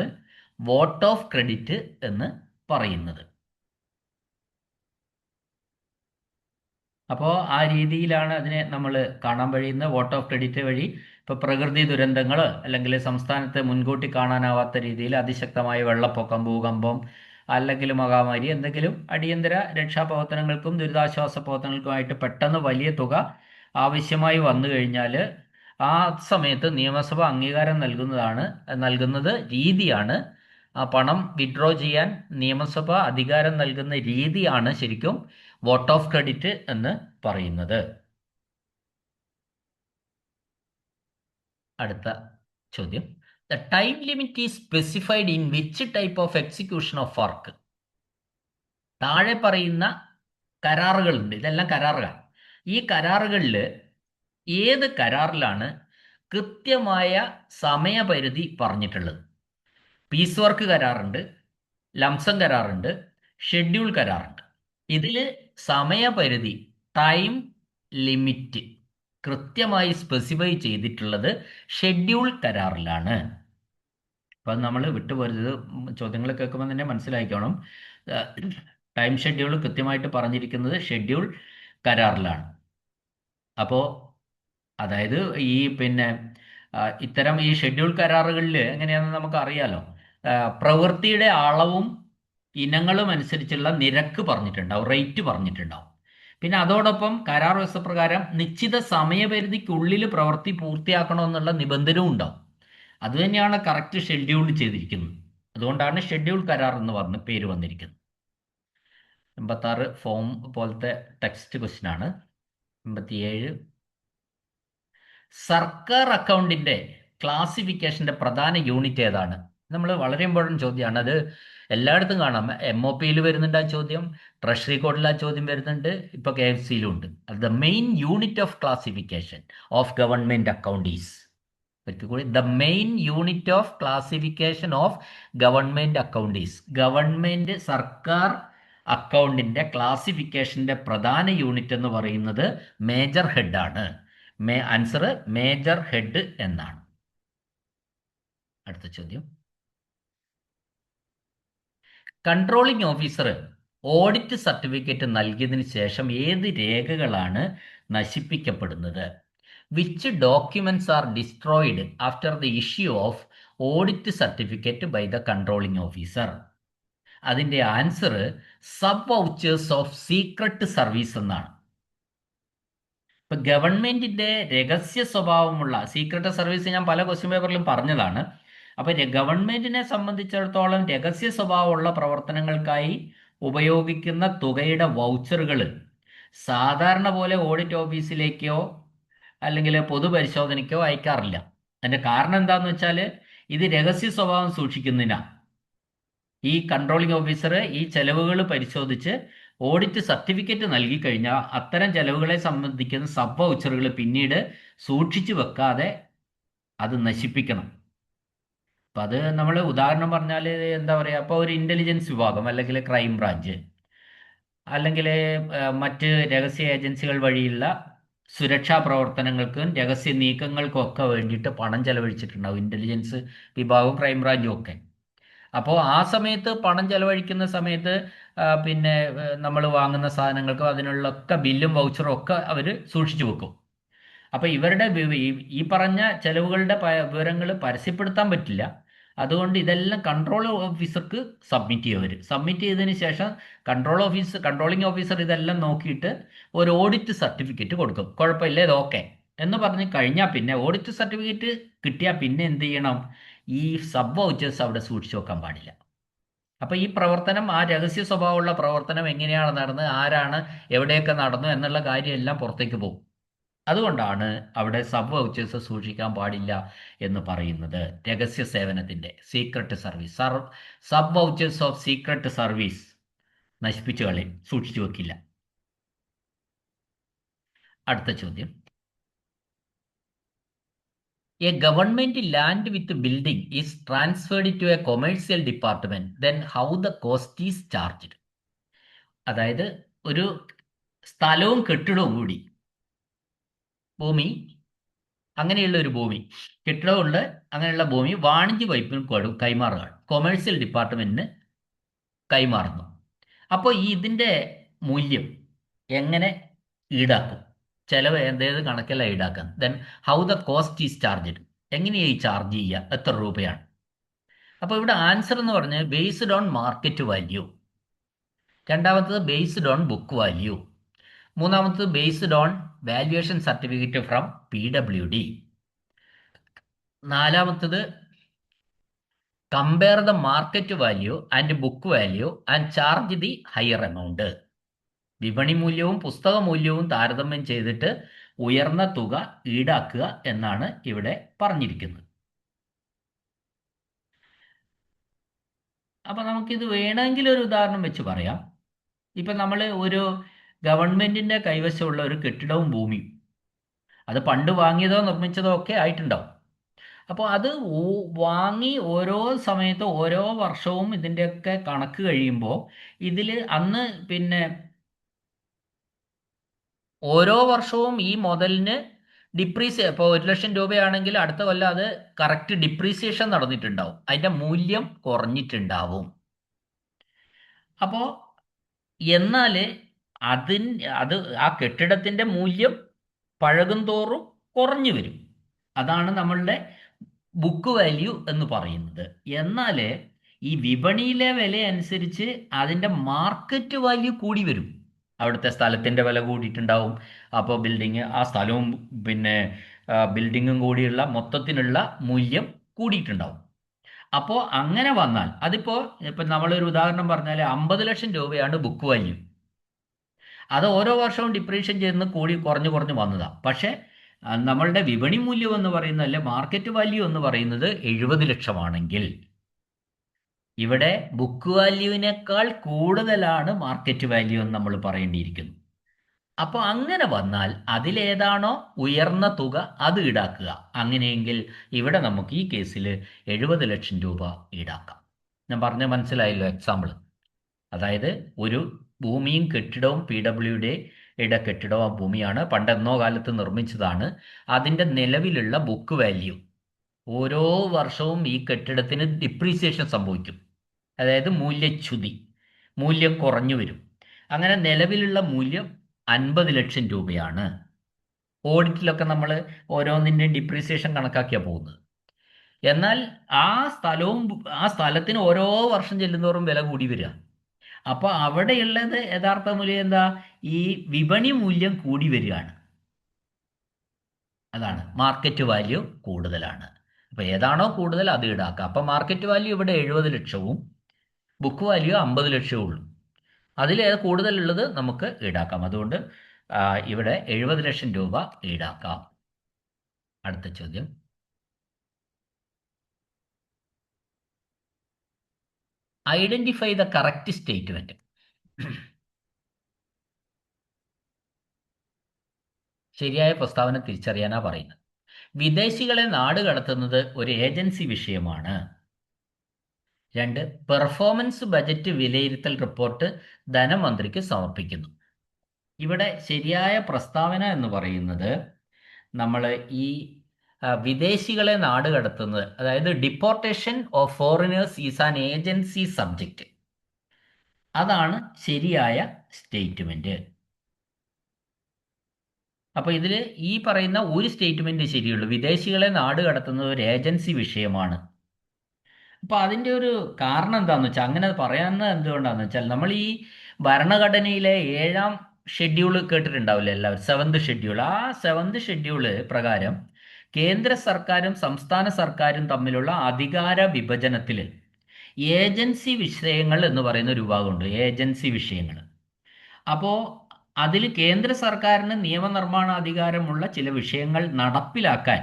വോട്ട് ഓഫ് ക്രെഡിറ്റ് എന്ന് പറയുന്നത്. അപ്പോൾ ആ രീതിയിലാണ് അതിനെ നമ്മൾ കാണാൻ കഴിയുന്നത്. വോട്ട് ഓഫ് ക്രെഡിറ്റ് വഴി ഇപ്പോൾ പ്രകൃതി ദുരന്തങ്ങൾ, അല്ലെങ്കിൽ സംസ്ഥാനത്ത് മുൻകൂട്ടി കാണാനാവാത്ത രീതിയിൽ അതിശക്തമായ വെള്ളപ്പൊക്കം, ഭൂകമ്പം, അല്ലെങ്കിൽ മഹാമാരി, എന്തെങ്കിലും അടിയന്തര രക്ഷാപ്രവർത്തനങ്ങൾക്കും ദുരിതാശ്വാസ പ്രവർത്തനങ്ങൾക്കുമായിട്ട് പെട്ടെന്ന് വലിയ തുക ആവശ്യമായി വന്നു കഴിഞ്ഞാൽ ആ സമയത്ത് നിയമസഭ അംഗീകാരം നൽകുന്നത് രീതിയാണ്, ആ പണം വിഡ്രോ ചെയ്യാൻ നിയമസഭ അധികാരം നൽകുന്ന രീതിയാണ് ശരിക്കും വോട്ട് ഓഫ് ക്രെഡിറ്റ് എന്ന് പറയുന്നത്. അടുത്ത ചോദ്യം, the time limit is specified in which type of execution of work? താഴെ പറയുന്ന കരാറുകളുണ്ട്, ഇതെല്ലാം കരാറുകൾ. ഈ കരാറുകളിൽ ഏത് കരാറിലാണ് കൃത്യമായ സമയപരിധി പറഞ്ഞിട്ടുള്ളത്? പീസ് വർക്ക് കരാറുണ്ട്, ലംസം കരാറുണ്ട്, ഷെഡ്യൂൾ കരാറുണ്ട്. ഇതിൽ സമയപരിധി, ടൈം ലിമിറ്റ് കൃത്യമായി സ്പെസിഫൈ ചെയ്തിട്ടുള്ളത് ഷെഡ്യൂൾ കരാറിലാണ്. അപ്പം നമ്മൾ വിട്ടുപോരുത്, ചോദ്യങ്ങൾ കേൾക്കുമ്പോൾ തന്നെ മനസ്സിലാക്കണം. ടൈം ഷെഡ്യൂൾ കൃത്യമായിട്ട് പറഞ്ഞിരിക്കുന്നത് ഷെഡ്യൂൾ കരാറിലാണ്. അപ്പോൾ അതായത് ഈ ഇത്തരം ഈ ഷെഡ്യൂൾ കരാറുകളിൽ എങ്ങനെയാണെന്ന് നമുക്ക് അറിയാലോ. പ്രവൃത്തിയുടെ അളവും ഇനങ്ങളും അനുസരിച്ചുള്ള നിരക്ക് പറഞ്ഞിട്ടുണ്ടാവും, റേറ്റ് പറഞ്ഞിട്ടുണ്ടാവും. പിന്നെ അതോടൊപ്പം കരാർ വ്യവസ്ഥപ്രകാരം നിശ്ചിത സമയപരിധിക്കുള്ളിൽ പ്രവൃത്തി പൂർത്തിയാക്കണമെന്നുള്ള നിബന്ധനവും ഉണ്ടാവും. അതുതന്നെയാണ് കറക്റ്റ് ഷെഡ്യൂൾ ചെയ്തിരിക്കുന്നത്. അതുകൊണ്ടാണ് ഷെഡ്യൂൾ കരാർ എന്ന് പറഞ്ഞ് പേര് വന്നിരിക്കുന്നത്. 86 ഫോം പോലത്തെ ടെക്സ്റ്റ് ക്വസ്റ്റ്യൻ ആണ്. 87 സർക്കാർ അക്കൗണ്ടിന്റെ ക്ലാസിഫിക്കേഷന്റെ പ്രധാന യൂണിറ്റ് ഏതാണ്? നമ്മൾ വളരെ ഇമ്പോർട്ടൻറ്റ് ചോദ്യമാണ്. അത് എല്ലായിടത്തും കാണാം. MOP വരുന്നുണ്ട് ആ ചോദ്യം, ട്രഷറി കോഡിൽ ആ ചോദ്യം വരുന്നുണ്ട്, ഇപ്പോൾ KFCയിലും ഉണ്ട്. The main unit of classification of government account is. The main unit of classification of government account is. Government സർക്കാർ അക്കൗണ്ടിന്റെ ക്ലാസിഫിക്കേഷന്റെ പ്രധാന യൂണിറ്റ് എന്ന് പറയുന്നത് മേജർ ഹെഡ് ആണ്. ആൻസർ മേജർ ഹെഡ് എന്നാണ്. അടുത്ത ചോദ്യം, കൺട്രോളിംഗ് ഓഫീസർ ഓഡിറ്റ് സർട്ടിഫിക്കറ്റ് നൽകിയതിന് ശേഷം ഏത് രേഖകളാണ് നശിപ്പിക്കപ്പെടുന്നത്? Which documents are destroyed after the issue of audit certificate by the controlling officer? അതിൻ്റെ answer sub vouchers of secret service എന്നാണ്. ഇപ്പൊ ഗവൺമെന്റിന്റെ രഹസ്യ സ്വഭാവമുള്ള സീക്രട്ട് സർവീസ് ഞാൻ പല ക്വസ്റ്റ്യൻ പേപ്പറിലും പറഞ്ഞതാണ്. അപ്പൊ ഗവൺമെന്റിനെ സംബന്ധിച്ചിടത്തോളം രഹസ്യ സ്വഭാവമുള്ള പ്രവർത്തനങ്ങൾക്കായി ഉപയോഗിക്കുന്ന തുകയുടെ വൗച്ചറുകൾ സാധാരണ പോലെ ഓഡിറ്റ് ഓഫീസിലേക്കോ അല്ലെങ്കിൽ പൊതുപരിശോധനയ്ക്കോ അയക്കാറില്ല. അതിന്റെ കാരണം എന്താന്ന് വെച്ചാൽ ഇത് രഹസ്യ സ്വഭാവം സൂക്ഷിക്കുന്നതിനാണ്. ഈ കൺട്രോളിംഗ് ഓഫീസർ ഈ ചെലവുകൾ പരിശോധിച്ച് ഓഡിറ്റ് സർട്ടിഫിക്കറ്റ് നൽകി കഴിഞ്ഞാൽ അത്തരം ചെലവുകളെ സംബന്ധിക്കുന്ന സബ് വൗച്ചറുകൾ പിന്നീട് സൂക്ഷിച്ചു വെക്കാതെ അത് നശിപ്പിക്കണം. അപ്പം അത് നമ്മൾ ഉദാഹരണം പറഞ്ഞാൽ എന്താ പറയുക, അപ്പോൾ ഒരു ഇൻ്റലിജൻസ് വിഭാഗം അല്ലെങ്കിൽ ക്രൈം ബ്രാഞ്ച് അല്ലെങ്കിൽ മറ്റ് രഹസ്യ ഏജൻസികൾ വഴിയുള്ള സുരക്ഷാ പ്രവർത്തനങ്ങൾക്കും രഹസ്യ നീക്കങ്ങൾക്കും ഒക്കെ വേണ്ടിയിട്ട് പണം ചെലവഴിച്ചിട്ടുണ്ടാവും ഇൻ്റലിജൻസ് വിഭാഗവും ക്രൈം ബ്രാഞ്ചും ഒക്കെ. അപ്പോൾ ആ സമയത്ത് പണം ചെലവഴിക്കുന്ന സമയത്ത് പിന്നെ നമ്മൾ വാങ്ങുന്ന സാധനങ്ങൾക്കും അതിനുള്ളൊക്കെ ബില്ലും വൗച്ചറും ഒക്കെ അവർ സൂക്ഷിച്ചു വെക്കും. അപ്പോൾ ഇവരുടെ ഈ പറഞ്ഞ ചെലവുകളുടെ വിവരങ്ങൾ പരസ്യപ്പെടുത്താൻ പറ്റില്ല. അതുകൊണ്ട് ഇതെല്ലാം കൺട്രോൾ ഓഫീസർക്ക് സബ്മിറ്റ് ചെയ്യും. സബ്മിറ്റ് ചെയ്തതിന് ശേഷം കൺട്രോളിംഗ് ഓഫീസർ ഇതെല്ലാം നോക്കിയിട്ട് ഒരു ഓഡിറ്റ് സർട്ടിഫിക്കറ്റ് കൊടുക്കും. കുഴപ്പമില്ല, ഇത് ഓക്കെ എന്ന് പറഞ്ഞ് കഴിഞ്ഞാൽ പിന്നെ ഓഡിറ്റ് സർട്ടിഫിക്കറ്റ് കിട്ടിയാൽ പിന്നെ എന്ത് ചെയ്യണം? ഈ സബ് വൗച്ചേഴ്സ് അവിടെ സൂക്ഷിച്ചു വെക്കാൻ പാടില്ല. അപ്പോൾ ഈ പ്രവർത്തനം, ആ രഹസ്യ സ്വഭാവമുള്ള പ്രവർത്തനം എങ്ങനെയാണ് നടന്നത്, ആരാണ് എവിടെയൊക്കെ നടന്നു എന്നുള്ള കാര്യമെല്ലാം പുറത്തേക്ക് പോകും. അതുകൊണ്ടാണ് അവിടെ സബ് വൗച്ചേഴ്സ് സൂക്ഷിക്കാൻ പാടില്ല എന്ന് പറയുന്നത്. രഹസ്യ സേവനത്തിന്റെ secret service, sub vouchers of secret service നശിപ്പിച്ചു കളയും, സൂക്ഷിച്ചു വെക്കില്ല. അടുത്ത ചോദ്യം, a government land with building is transferred to a commercial department, then how the cost is charged? അതായത് ഒരു സ്ഥലവും കെട്ടിടവും കൂടി, ഭൂമി, അങ്ങനെയുള്ള ഒരു ഭൂമി, കെട്ടിടമുണ്ട്, അങ്ങനെയുള്ള ഭൂമി വാണിജ്യ വകുപ്പിന് കൈമാറുകയാണ്, കൊമേഴ്സ്യൽ ഡിപ്പാർട്ട്മെന്റിന് കൈമാറുന്നു. അപ്പോൾ ഇതിൻ്റെ മൂല്യം എങ്ങനെ ഈടാക്കും? ചെലവ് ഏതേത് കണക്കല്ല ഈടാക്കാൻ. Then how the cost is charged, എങ്ങനെയാണ് ഈ ചാർജ് ചെയ്യുക, എത്ര രൂപയാണ്? അപ്പോൾ ഇവിടെ ആൻസർ എന്ന് പറഞ്ഞാൽ ബേസ്ഡ് ഓൺ മാർക്കറ്റ് വാല്യൂ, രണ്ടാമത്തത് ബേസ്ഡ് ഓൺ ബുക്ക് വാല്യൂ, മൂന്നാമത്തത് based on valuation certificate from PWD, നാലാമത്തത് compare the market value and book value and charge the higher amount. വിപണി മൂല്യവും പുസ്തക മൂല്യവും താരതമ്യം ചെയ്തിട്ട് ഉയർന്ന തുക ഈടാക്കുക എന്നാണ് ഇവിടെ പറഞ്ഞിരിക്കുന്നത്. അപ്പം നമുക്കിത് വേണമെങ്കിൽ ഒരു ഉദാഹരണം വെച്ച് പറയാം. ഇപ്പം നമ്മൾ ഒരു ഗവൺമെന്റിന്റെ കൈവശമുള്ള ഒരു കെട്ടിടവും ഭൂമിയും, അത് പണ്ട് വാങ്ങിയതോ നിർമ്മിച്ചതോ ഒക്കെ ആയിട്ടുണ്ടാവും. അപ്പോൾ അത് വാങ്ങി ഓരോ സമയത്ത് ഓരോ വർഷവും ഇതിൻ്റെയൊക്കെ കണക്ക് കഴിയുമ്പോൾ ഇതിൽ അന്ന് പിന്നെ ഓരോ വർഷവും ഈ മുതലിന് ഇപ്പോൾ 1,00,000 രൂപയാണെങ്കിൽ അടുത്ത കൊല്ലം അത് കറക്റ്റ് ഡിപ്രീസിയേഷൻ നടന്നിട്ടുണ്ടാവും, അതിൻ്റെ മൂല്യം കുറഞ്ഞിട്ടുണ്ടാവും. അപ്പോൾ എന്നാൽ അത് ആ കെട്ടിടത്തിൻ്റെ മൂല്യം പഴകും തോറും കുറഞ്ഞു വരും. അതാണ് നമ്മളുടെ ബുക്ക് വാല്യൂ എന്ന് പറയുന്നത്. എന്നാൽ ഈ വിപണിയിലെ വില അനുസരിച്ച് അതിൻ്റെ മാർക്കറ്റ് വാല്യൂ കൂടി വരും. അവിടുത്തെ സ്ഥലത്തിൻ്റെ വില കൂടിയിട്ടുണ്ടാവും. അപ്പോൾ ആ സ്ഥലവും പിന്നെ ബിൽഡിങ്ങും കൂടിയുള്ള മൊത്തത്തിനുള്ള മൂല്യം കൂടിയിട്ടുണ്ടാവും. അപ്പോൾ അങ്ങനെ വന്നാൽ ഇപ്പം നമ്മളൊരു ഉദാഹരണം പറഞ്ഞാൽ 50 ലക്ഷം രൂപയാണ് ബുക്ക് വാല്യൂ. അത് ഓരോ വർഷവും ഡിപ്രീഷൻ ചെയ്യുന്ന കൂടി കുറഞ്ഞു കുറഞ്ഞു വന്നതാണ്. പക്ഷേ നമ്മളുടെ വിപണി മൂല്യം എന്ന് പറയുന്നത്, അല്ലെ മാർക്കറ്റ് വാല്യൂ എന്ന് പറയുന്നത് 70 ലക്ഷമാണെങ്കിൽ ഇവിടെ ബുക്ക് വാല്യൂവിനേക്കാൾ കൂടുതലാണ് മാർക്കറ്റ് വാല്യൂ എന്ന് നമ്മൾ പറയേണ്ടിയിരിക്കുന്നു. അപ്പോൾ അങ്ങനെ വന്നാൽ അതിലേതാണോ ഉയർന്ന തുക അത് ഈടാക്കുക. അങ്ങനെയെങ്കിൽ ഇവിടെ നമുക്ക് ഈ കേസിൽ 70 ലക്ഷം രൂപ ഈടാക്കാം. ഞാൻ പറഞ്ഞ മനസ്സിലായല്ലോ എക്സാമ്പിൾ. അതായത് ഒരു ഭൂമിയും കെട്ടിടവും PWD യുടെ കെട്ടിടവും ആ ഭൂമിയാണ്, പണ്ടെന്നോ കാലത്ത് നിർമ്മിച്ചതാണ്. അതിൻ്റെ നിലവിലുള്ള ബുക്ക് വാല്യൂ ഓരോ വർഷവും ഈ കെട്ടിടത്തിന് ഡിപ്രീസിയേഷൻ സംഭവിക്കും. അതായത് മൂല്യച്യുതി, മൂല്യം കുറഞ്ഞു വരും. അങ്ങനെ നിലവിലുള്ള മൂല്യം 50 ലക്ഷം രൂപയാണ്. ഓഡിറ്റിലൊക്കെ നമ്മൾ ഓരോന്നിൻ്റെ ഡിപ്രീസിയേഷൻ കണക്കാക്കിയാണ് പോകുന്നത്. എന്നാൽ ആ സ്ഥലവും ആ സ്ഥലത്തിന് ഓരോ വർഷം ചെല്ലുന്തോറും വില കൂടി വരിക. അപ്പോൾ അവിടെയുള്ളത് യഥാർത്ഥ മൂല്യം എന്താ? ഈ വിപണി മൂല്യം കൂടി വരികയാണ്. അതാണ് മാർക്കറ്റ് വാല്യൂ കൂടുതലാണ്. അപ്പോൾ ഏതാണോ കൂടുതൽ അത് ഈടാക്കുക. അപ്പോൾ മാർക്കറ്റ് വാല്യൂ ഇവിടെ 70 ലക്ഷവും ബുക്ക് വാല്യൂ 50 ലക്ഷവും ഉള്ളൂ. അതിൽ കൂടുതലുള്ളത് നമുക്ക് ഈടാക്കാം. അതുകൊണ്ട് ഇവിടെ 70 ലക്ഷം രൂപ ഈടാക്കാം. അടുത്ത ചോദ്യം. Identify the correct statement. ശരിയായ പ്രസ്താവന തിരിച്ചറിയാനാ പറയുന്നത്. വിദേശികളെ നാട് കടത്തുന്നത് ഒരു ഏജൻസി വിഷയമാണ്. 2, പെർഫോമൻസ് ബജറ്റ് വിലയിരുത്തൽ റിപ്പോർട്ട് ധനമന്ത്രിക്ക് സമർപ്പിക്കുന്നു. ഇവിടെ ശരിയായ പ്രസ്താവന എന്ന് പറയുന്നത് നമ്മൾ ഈ വിദേശികളെ നാട് കടത്തുന്നത്, അതായത് deportation of foreigners is an agency subject, അതാണ് ശരിയായ സ്റ്റേറ്റ്മെന്റ്. അപ്പോൾ ഇതിൽ ഈ പറയുന്ന ഒരു സ്റ്റേറ്റ്മെന്റ് ശരിയുള്ളൂ. വിദേശികളെ നാട് കടത്തുന്നത് ഒരു ഏജൻസി വിഷയമാണ്. അപ്പോൾ അതിൻ്റെ ഒരു കാരണം എന്താണെന്ന് വെച്ചാൽ, അങ്ങനെ പറയാവുന്നത് എന്തുകൊണ്ടാണെന്ന് വെച്ചാൽ, നമ്മൾ ഈ ഭരണഘടനയിലെ 7ാം ഷെഡ്യൂൾ കേട്ടിട്ടുണ്ടാവില്ല എല്ലാവരും, 7th ഷെഡ്യൂൾ. ആ 7th ഷെഡ്യൂൾ പ്രകാരം കേന്ദ്ര സർക്കാരും സംസ്ഥാന സർക്കാരും തമ്മിലുള്ള അധികാര വിഭജനത്തിൽ ഏജൻസി വിഷയങ്ങൾ എന്ന് പറയുന്ന ഒരു വിഭാഗമുണ്ട്, ഏജൻസി വിഷയങ്ങൾ. അപ്പോൾ അതിൽ കേന്ദ്ര സർക്കാരിന് നിയമനിർമ്മാണ അധികാരമുള്ള ചില വിഷയങ്ങൾ നടപ്പിലാക്കാൻ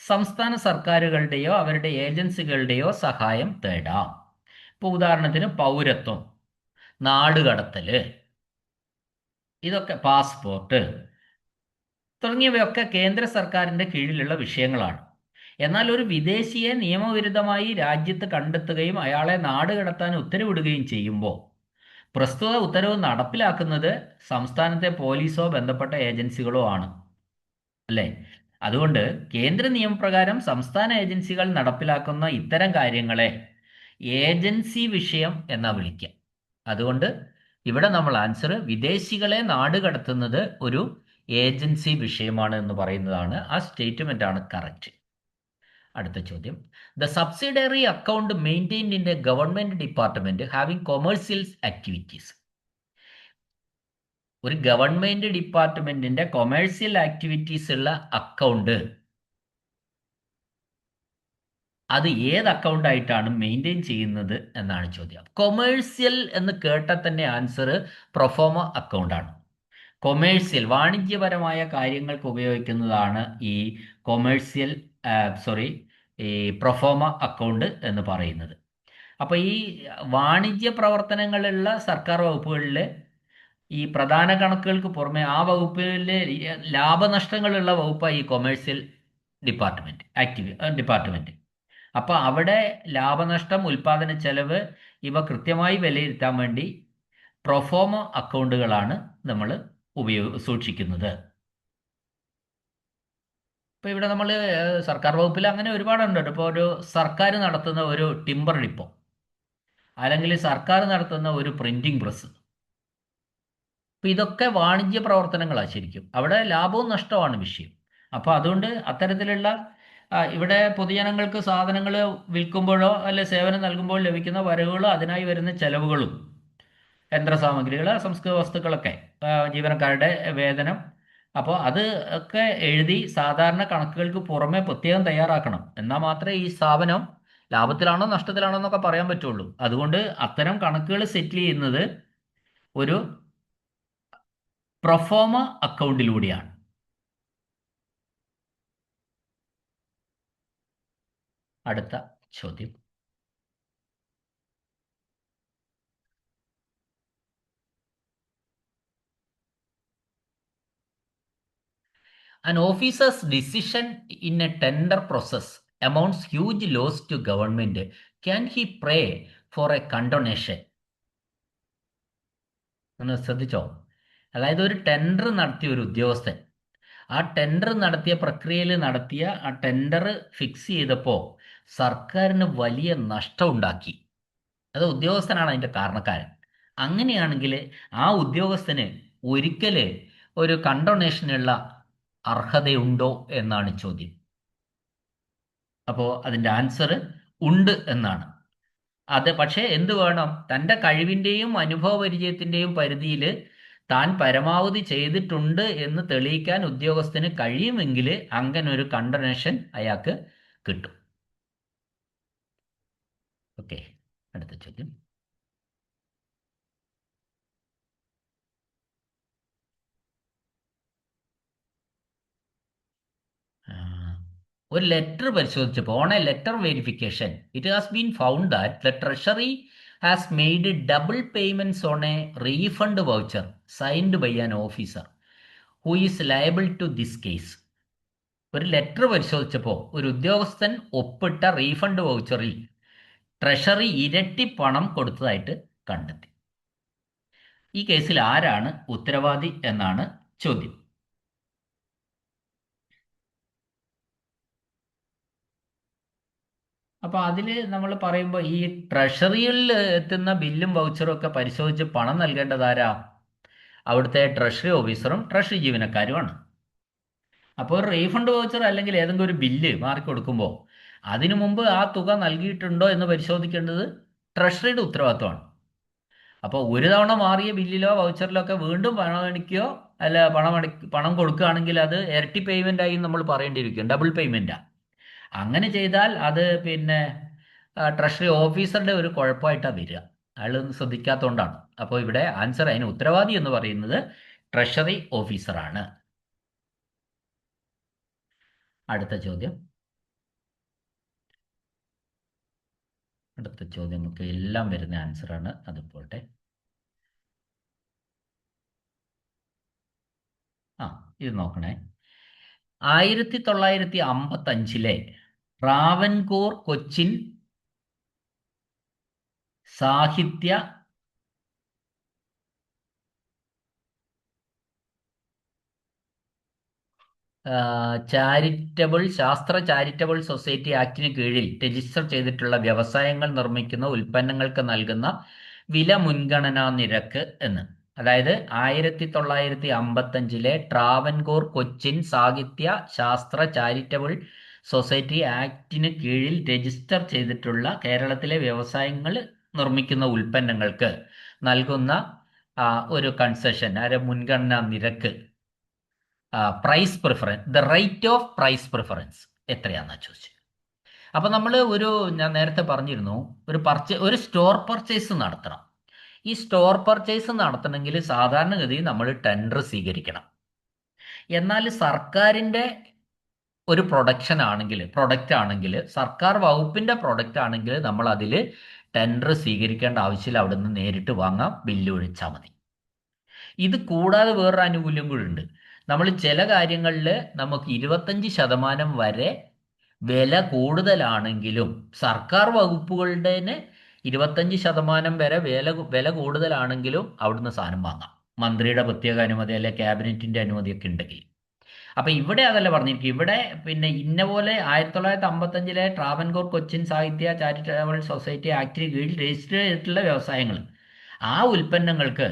സംസ്ഥാന സർക്കാരുകളുടെയോ അവരുടെ ഏജൻസികളുടെയോ സഹായം തേടാം. ഇപ്പോൾ ഉദാഹരണത്തിന് പൗരത്വം, നാടുകടത്തൽ, ഇതൊക്കെ പാസ്പോർട്ട് തുടങ്ങിയവയൊക്കെ കേന്ദ്ര സർക്കാരിൻ്റെ കീഴിലുള്ള വിഷയങ്ങളാണ്. എന്നാൽ ഒരു വിദേശിയെ നിയമവിരുദ്ധമായി രാജ്യത്ത് കണ്ടെത്തുകയും അയാളെ നാട് കടത്താൻ ഉത്തരവിടുകയും ചെയ്യുമ്പോൾ പ്രസ്തുത ഉത്തരവ് നടപ്പിലാക്കുന്നത് സംസ്ഥാനത്തെ പോലീസോ ബന്ധപ്പെട്ട ഏജൻസികളോ ആണ്, അല്ലേ? അതുകൊണ്ട് കേന്ദ്ര നിയമപ്രകാരം സംസ്ഥാന ഏജൻസികൾ നടപ്പിലാക്കുന്ന ഇത്തരം കാര്യങ്ങളെ ഏജൻസി വിഷയം എന്നാ വിളിക്കുക. അതുകൊണ്ട് ഇവിടെ നമ്മൾ ആൻസർ വിദേശികളെ നാട് കടത്തുന്നത് ഒരു ഏജൻസി വിഷയമാണ് എന്ന് പറയുന്നതാണ്. ആ സ്റ്റേറ്റ്മെന്റ് ആണ് കറക്റ്റ്. അടുത്ത ചോദ്യം. The subsidiary account maintained in A government department having commercial activities. ഒരു ഗവൺമെന്റ് ഡിപ്പാർട്ട്മെന്റിന്റെ കൊമേഴ്സ്യൽ ആക്ടിവിറ്റീസ് ഉള്ള അക്കൗണ്ട്, അത് ഏത് അക്കൗണ്ട് ആയിട്ടാണ് മെയിൻറ്റെയിൻ ചെയ്യുന്നത് എന്നാണ് ചോദ്യം. കൊമേഴ്സ്യൽ എന്ന് കേട്ടാൽ തന്നെ ആൻസർ പ്രൊഫോമ അക്കൗണ്ട് ആണ്. കൊമേഴ്സ്യൽ വാണിജ്യപരമായ കാര്യങ്ങൾക്ക് ഉപയോഗിക്കുന്നതാണ് ഈ കൊമേഴ്സ്യൽ ഈ പ്രൊഫോമ അക്കൗണ്ട് എന്ന് പറയുന്നത്. അപ്പോൾ ഈ വാണിജ്യ പ്രവർത്തനങ്ങളുള്ള സർക്കാർ വകുപ്പുകളിൽ ഈ പ്രധാന കണക്കുകൾക്ക് പുറമെ ആ വകുപ്പിലെ ലാഭനഷ്ടങ്ങളുള്ള വകുപ്പാണ് ഈ കൊമേഴ്സ്യൽ ഡിപ്പാർട്ട്മെന്റ്. അപ്പോൾ അവിടെ ലാഭനഷ്ടം, ഉൽപാദന ചെലവ് ഇവ കൃത്യമായി വിലയിരുത്താൻ വേണ്ടി പ്രൊഫോമ അക്കൗണ്ടുകളാണ് നമ്മൾ സൂക്ഷിക്കുന്നത്. ഇപ്പോൾ ഇവിടെ നമ്മൾ സർക്കാർ വകുപ്പിൽ അങ്ങനെ ഒരുപാടുണ്ട്. ഇപ്പോൾ ഒരു സർക്കാർ നടത്തുന്ന ഒരു ടിമ്പർ ഡിപ്പോ, അല്ലെങ്കിൽ സർക്കാർ നടത്തുന്ന ഒരു പ്രിന്റിംഗ് പ്രസ്, അപ്പോൾ ഇതൊക്കെ വാണിജ്യ പ്രവർത്തനങ്ങളാണ് ശരിക്കും. അവിടെ ലാഭവും നഷ്ടമാണ് വിഷയം. അപ്പോൾ അതുകൊണ്ട് അത്തരത്തിലുള്ള ഇവിടെ പൊതുജനങ്ങൾക്ക് സാധനങ്ങൾ വിൽക്കുമ്പോഴോ അല്ലെ സേവനം നൽകുമ്പോഴോ ലഭിക്കുന്ന വരവുകളോ അതിനായി വരുന്ന ചെലവുകളും യന്ത്രസാമഗ്രികൾ, അസംസ്കൃത വസ്തുക്കളൊക്കെ, ജീവനക്കാരുടെ വേതനം, അപ്പോൾ അത് ഒക്കെ എഴുതി സാധാരണ കണക്കുകൾക്ക് പുറമെ പ്രത്യേകം തയ്യാറാക്കണം. എന്നാൽ മാത്രമേ ഈ സ്ഥാപനം ലാഭത്തിലാണോ നഷ്ടത്തിലാണോ എന്നൊക്കെ പറയാൻ പറ്റുള്ളൂ. അതുകൊണ്ട് അത്തരം കണക്കുകൾ സെറ്റിൽ ചെയ്യുന്നത് ഒരു പ്രൊഫോമ അക്കൗണ്ടിലൂടെയാണ്. അടുത്ത ചോദ്യം. An officer's decision in a tender process amounts huge loss to government. Can he pray for a condonation? ഒന്ന് ശ്രദ്ധിച്ചോ? അതായത് ഒരു ടെൻഡർ നടത്തിയ ഒരു ഉദ്യോഗസ്ഥൻ ആ ടെൻഡർ നടത്തിയ പ്രക്രിയയിൽ നടത്തിയ ആ ടെൻഡർ ഫിക്സ് ചെയ്തപ്പോൾ സർക്കാരിന് വലിയ നഷ്ടം ഉണ്ടാക്കി. അത് ഉദ്യോഗസ്ഥനാണ് അതിൻ്റെ കാരണക്കാരൻ. അങ്ങനെയാണെങ്കിൽ ആ ഉദ്യോഗസ്ഥന് ഒരിക്കൽ ഒരു കണ്ടോണേഷനുള്ള അർഹതയുണ്ടോ എന്നാണ് ചോദ്യം. അപ്പോൾ അതിൻ്റെ ആൻസർ ഉണ്ട് എന്നാണ്. അത് പക്ഷേ എന്ത് വേണം? തൻ്റെ കഴിവിൻ്റെയും അനുഭവ പരിചയത്തിൻ്റെയും പരിധിയിൽ താൻ പരമാവധി ചെയ്തിട്ടുണ്ട് എന്ന് തെളിയിക്കാൻ ഉദ്യോഗസ്ഥന് കഴിയുമെങ്കിൽ അങ്ങനെ ഒരു കണ്ടോണേഷൻ അയാൾക്ക് കിട്ടും. ഓക്കെ, അടുത്ത ചോദ്യം. ഒരു ലെറ്റർ പരിശോധിച്ചപ്പോൾ on a letter verification it has been found that the treasury has made double payments on a refund voucher signed by an officer who is liable to this case. ഒരു letter പരിശോധിച്ചപ്പോൾ ഒരു ഉദ്യോഗസ്ഥൻ ഒപ്പിട്ട refund വൗച്ചറിൽ treasury ഇരട്ടി പണം കൊടുത്തതായിട്ട് കണ്ടെത്തി. ഈ കേസിൽ ആരാണ് ഉത്തരവാദി എന്നാണ് ചോദ്യം. അപ്പോൾ അതിൽ നമ്മൾ പറയുമ്പോൾ ഈ ട്രഷറിയിൽ എത്തുന്ന ബില്ലും വൗച്ചറും ഒക്കെ പരിശോധിച്ച് പണം നൽകേണ്ടത് ആരാ? അവിടുത്തെ ട്രഷറി ഓഫീസറും ട്രഷറി ജീവനക്കാരുമാണ്. അപ്പോൾ റീഫണ്ട് വൗച്ചർ അല്ലെങ്കിൽ ഏതെങ്കിലും ഒരു ബില്ല് മാറിക്കൊടുക്കുമ്പോൾ അതിനു മുമ്പ് ആ തുക നൽകിയിട്ടുണ്ടോ എന്ന് പരിശോധിക്കേണ്ടത് ട്രഷറിയുടെ ഉത്തരവാദിത്വമാണ്. അപ്പോൾ ഒരു തവണ മാറിയ ബില്ലിലോ വൗച്ചറിലോ ഒക്കെ വീണ്ടും പണം അടിക്കുകയോ അല്ല പണം കൊടുക്കുകയാണെങ്കിൽ അത് ഇരട്ടി പേയ്മെൻ്റ് ആയി നമ്മൾ പറയേണ്ടിയിരിക്കും, ഡബിൾ പേയ്മെൻറ്റാണ്. അങ്ങനെ ചെയ്താൽ അത് പിന്നെ ട്രഷറി ഓഫീസറുടെ ഒരു കുഴപ്പമായിട്ടാണ് വരിക. അയാൾ ശ്രദ്ധിക്കാത്തതുകൊണ്ടാണ്. അപ്പോൾ ഇവിടെ ആൻസർ, അതിന് ഉത്തരവാദി എന്ന് പറയുന്നത് ട്രഷറി ഓഫീസറാണ്. അടുത്ത ചോദ്യം. നമുക്ക് എല്ലാം വരുന്ന ആൻസറാണ്. അത് പോട്ടെ. ഇത് നോക്കണേ. 1955 ട്രാവൻകൂർ കൊച്ചിൻ സാഹിത്യ ശാസ്ത്ര ചാരിറ്റബിൾ സൊസൈറ്റി ആക്ടിന് കീഴിൽ രജിസ്റ്റർ ചെയ്തിട്ടുള്ള വ്യവസായങ്ങൾ നിർമ്മിക്കുന്ന ഉൽപ്പന്നങ്ങൾക്ക് നൽകുന്ന വില മുൻഗണനാ നിരക്ക് എന്ന്. അതായത് 1955 ട്രാവൻകൂർ കൊച്ചിൻ സാഹിത്യ ശാസ്ത്ര ചാരിറ്റബിൾ സൊസൈറ്റി ആക്ടിന് കീഴിൽ രജിസ്റ്റർ ചെയ്തിട്ടുള്ള കേരളത്തിലെ വ്യവസായങ്ങൾ നിർമ്മിക്കുന്ന ഉൽപ്പന്നങ്ങൾക്ക് നൽകുന്ന ഒരു കൺസെഷൻ, മുൻഗണനാ നിരക്ക്, price preference, the rate of price preference എത്രയാണെന്നാണ് ചോദിച്ചത്. അപ്പം നമ്മൾ ഞാൻ നേരത്തെ പറഞ്ഞിരുന്നു, ഒരു സ്റ്റോർ പർച്ചേസ് നടത്തണം. ഈ സ്റ്റോർ പർച്ചേസ് നടത്തണമെങ്കിൽ സാധാരണഗതിയിൽ നമ്മൾ ടെൻഡർ സ്വീകരിക്കണം. എന്നാൽ സർക്കാരിൻ്റെ ഒരു പ്രൊഡക്റ്റ് ആണെങ്കിൽ സർക്കാർ വകുപ്പിൻ്റെ പ്രൊഡക്റ്റ് ആണെങ്കിൽ നമ്മൾ അതിൽ ടെൻഡർ സ്വീകരിക്കേണ്ട ആവശ്യമില്ല, അവിടെ നിന്ന് നേരിട്ട് വാങ്ങാം, ബില്ല് ഒഴിച്ചാൽ മതി. ഇത് കൂടാതെ വേറൊരു ആനുകൂല്യം കൂടി ഉണ്ട്. നമ്മൾ ചില കാര്യങ്ങളിൽ നമുക്ക് 25% വരെ വില കൂടുതലാണെങ്കിലും സർക്കാർ വകുപ്പുകളുടെ 25% വരെ വില കൂടുതലാണെങ്കിലും അവിടുന്ന് സാധനം വാങ്ങാം, മന്ത്രിയുടെ പ്രത്യേക അനുമതി അല്ലെ ക്യാബിനറ്റിൻ്റെ അനുമതിയൊക്കെ ഉണ്ടെങ്കിൽ. അപ്പം ഇവിടെ അതല്ല പറഞ്ഞിരിക്കും. ഇവിടെ പിന്നെ ഇന്ന പോലെ 1955 ട്രാവൻകൂർ കൊച്ചിൻ സാഹിത്യ ചാരിറ്റബിൾ സൊസൈറ്റി ആക്ടിന് കീഴിൽ രജിസ്റ്റർ ചെയ്തിട്ടുള്ള വ്യവസായങ്ങൾ, ആ ഉൽപ്പന്നങ്ങൾക്ക്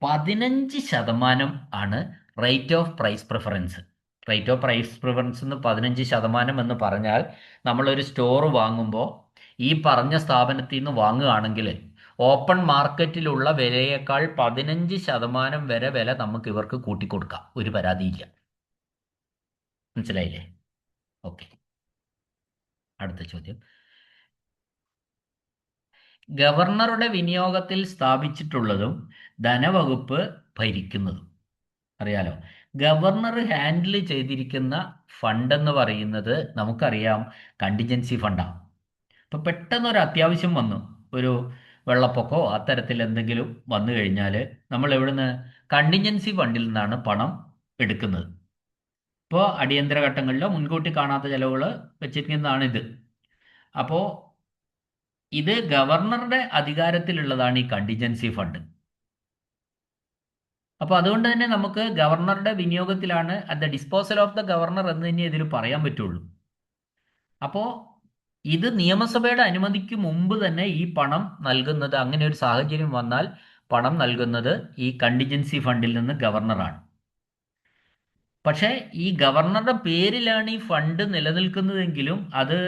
15% ആണ് rate of price preference. Rate of price preference എന്ന് 15% എന്ന് പറഞ്ഞാൽ നമ്മളൊരു സ്റ്റോർ വാങ്ങുമ്പോൾ ഈ പറഞ്ഞ സ്ഥാപനത്തിൽ നിന്ന് വാങ്ങുകയാണെങ്കിൽ ഓപ്പൺ മാർക്കറ്റിലുള്ള വിലയേക്കാൾ 15% വരെ വില നമുക്ക് ഇവർക്ക് കൂട്ടിക്കൊടുക്കാം, ഒരു പരാതിയില്ല. മനസ്സിലായില്ലേ? ഓക്കെ, അടുത്ത ചോദ്യം. ഗവർണറുടെ വിനിയോഗത്തിൽ സ്ഥാപിച്ചിട്ടുള്ളതും ധനവകുപ്പ് ഭരിക്കുന്നതും. അറിയാലോ. ഗവർണർ ഹാൻഡിൽ ചെയ്തിരിക്കുന്ന ഫണ്ട് എന്ന് പറയുന്നത് നമുക്കറിയാം, കണ്ടിജൻസി ഫണ്ടാണ്. ഇപ്പൊ പെട്ടെന്ന് ഒരു അത്യാവശ്യം വന്നു, ഒരു വെള്ളപ്പൊക്കമോ അത്തരത്തിൽ എന്തെങ്കിലും വന്നു കഴിഞ്ഞാൽ നമ്മൾ എവിടുന്ന്, കണ്ടിജൻസി ഫണ്ടിൽ നിന്നാണ് പണം എടുക്കുന്നത്. ഇപ്പോൾ അടിയന്തര ഘട്ടങ്ങളിലോ മുൻകൂട്ടി കാണാത്ത ചെലവുകൾ വെച്ചിരിക്കുന്നതാണ് ഇത്. അപ്പോൾ ഇത് ഗവർണറുടെ അധികാരത്തിലുള്ളതാണ് ഈ കണ്ടിജൻസി ഫണ്ട്. അപ്പോൾ അതുകൊണ്ട് തന്നെ നമുക്ക് ഗവർണറുടെ വിനിയോഗത്തിലാണ്, at the disposal of the governor എന്ന് തന്നെ ഇതിൽ പറയാൻ പറ്റുള്ളൂ. അപ്പോൾ ഇത് നിയമസഭയുടെ അനുമതിക്ക് മുമ്പ് തന്നെ ഈ പണം നൽകുന്നത്, അങ്ങനെ ഒരു സാഹചര്യം വന്നാൽ പണം നൽകുന്നത് ഈ കണ്ടിജൻസി ഫണ്ടിൽ നിന്ന് ഗവർണറാണ്. പക്ഷേ ഈ ഗവർണറുടെ പേരിലാണ് ഈ ഫണ്ട് നിലനിൽക്കുന്നതെങ്കിലും അത്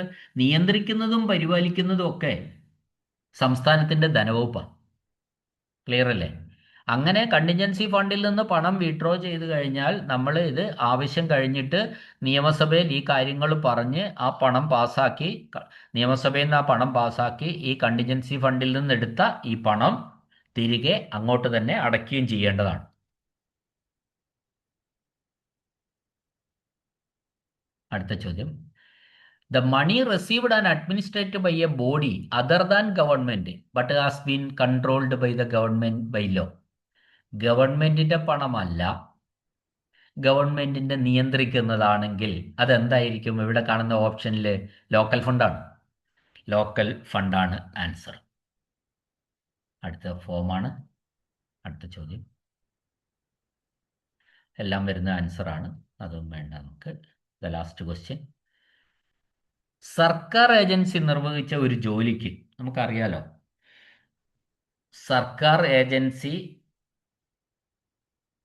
നിയന്ത്രിക്കുന്നതും പരിപാലിക്കുന്നതും ഒക്കെ സംസ്ഥാനത്തിന്റെ ധനവകുപ്പാണ്. ക്ലിയർ അല്ലേ? അങ്ങനെ കണ്ടിജൻസി ഫണ്ടിൽ നിന്ന് പണം വിഡ്രോ ചെയ്ത് കഴിഞ്ഞാൽ നമ്മൾ ഇത് ആവശ്യം കഴിഞ്ഞിട്ട് നിയമസഭയിൽ ഈ കാര്യങ്ങൾ പറഞ്ഞ് ആ പണം പാസ്സാക്കി, നിയമസഭയിൽ നിന്ന് ആ പണം പാസ്സാക്കി ഈ കണ്ടിജൻസി ഫണ്ടിൽ നിന്ന് എടുത്ത ഈ പണം തിരികെ അങ്ങോട്ട് തന്നെ അടയ്ക്കുകയും ചെയ്യേണ്ടതാണ്. അടുത്ത ചോദ്യം, the money received and administered by a body other than government but has been controlled by the government by law. ഗവൺമെന്റിന്റെ പണമല്ല, ഗവൺമെന്റിന്റെ നിയന്ത്രിക്കുന്നതാണെങ്കിൽ അതെന്തായിരിക്കും? ഇവിടെ കാണുന്ന ഓപ്ഷനിൽ ലോക്കൽ ഫണ്ടാണ്. ലോക്കൽ ഫണ്ടാണ് ആൻസർ. അടുത്ത ഫോമാണ്. അടുത്ത ചോദ്യം എല്ലാം വരുന്ന ആൻസറാണ്, അതും വേണ്ട നമുക്ക്. ദ ലാസ്റ്റ് ക്വസ്റ്റ്യൻ, സർക്കാർ ഏജൻസി നിർവഹിച്ച ഒരു ജോലിക്ക്, നമുക്കറിയാലോ സർക്കാർ ഏജൻസി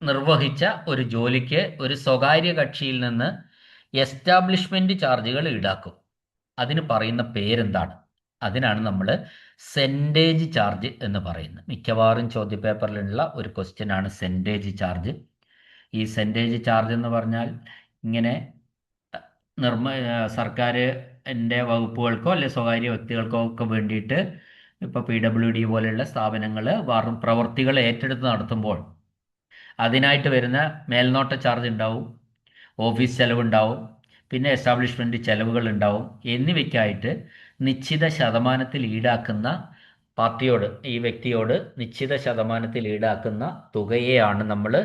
നിർവഹിച്ച ഒരു ജോലിക്ക് ഒരു സ്വകാര്യ കക്ഷിയിൽ നിന്ന് എസ്റ്റാബ്ലിഷ്മെന്റ് ചാർജുകൾ ഈടാക്കും. അതിന് പറയുന്ന പേരെന്താണ്? അതിനാണ് നമ്മൾ സെൻറ്റേജ് ചാർജ് എന്ന് പറയുന്നത്. മിക്കവാറും ചോദ്യപേപ്പറിലുള്ള ഒരു ക്വസ്റ്റ്യൻ ആണ് സെൻറ്റേജ് ചാർജ്. ഈ സെൻറ്റേജ് ചാർജ് എന്ന് പറഞ്ഞാൽ ഇങ്ങനെ സർക്കാരിൻ്റെ വകുപ്പുകൾക്കോ അല്ലെ സ്വകാര്യ വ്യക്തികൾക്കോ ഒക്കെ വേണ്ടിയിട്ട് ഇപ്പോൾ PWD പോലെയുള്ള സ്ഥാപനങ്ങൾ പ്രവർത്തികൾ ഏറ്റെടുത്ത് നടത്തുമ്പോൾ അതിനായിട്ട് വരുന്ന മേൽനോട്ട ചാർജ് ഉണ്ടാവും, ഓഫീസ് ചെലവുണ്ടാവും, പിന്നെ എസ്റ്റാബ്ലിഷ്മെൻറ്റ് ചെലവുകൾ ഉണ്ടാവും. എന്നിവയ്ക്കായിട്ട് നിശ്ചിത ശതമാനത്തിൽ ഈടാക്കുന്ന പാർട്ടിയോട്, ഈ വ്യക്തിയോട് നിശ്ചിത ശതമാനത്തിൽ ഈടാക്കുന്ന തുകയെയാണ് നമ്മൾ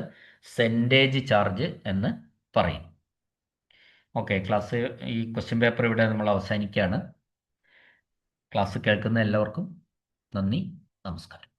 സെൻറ്റേജ് ചാർജ് എന്ന് പറയും. ഓക്കെ, ക്ലാസ്, ഈ ക്വസ്റ്റ്യൻ പേപ്പർ ഇവിടെ നമ്മൾ അവസാനിക്കുകയാണ്. ക്ലാസ് കേൾക്കുന്ന എല്ലാവർക്കും നന്ദി, നമസ്കാരം.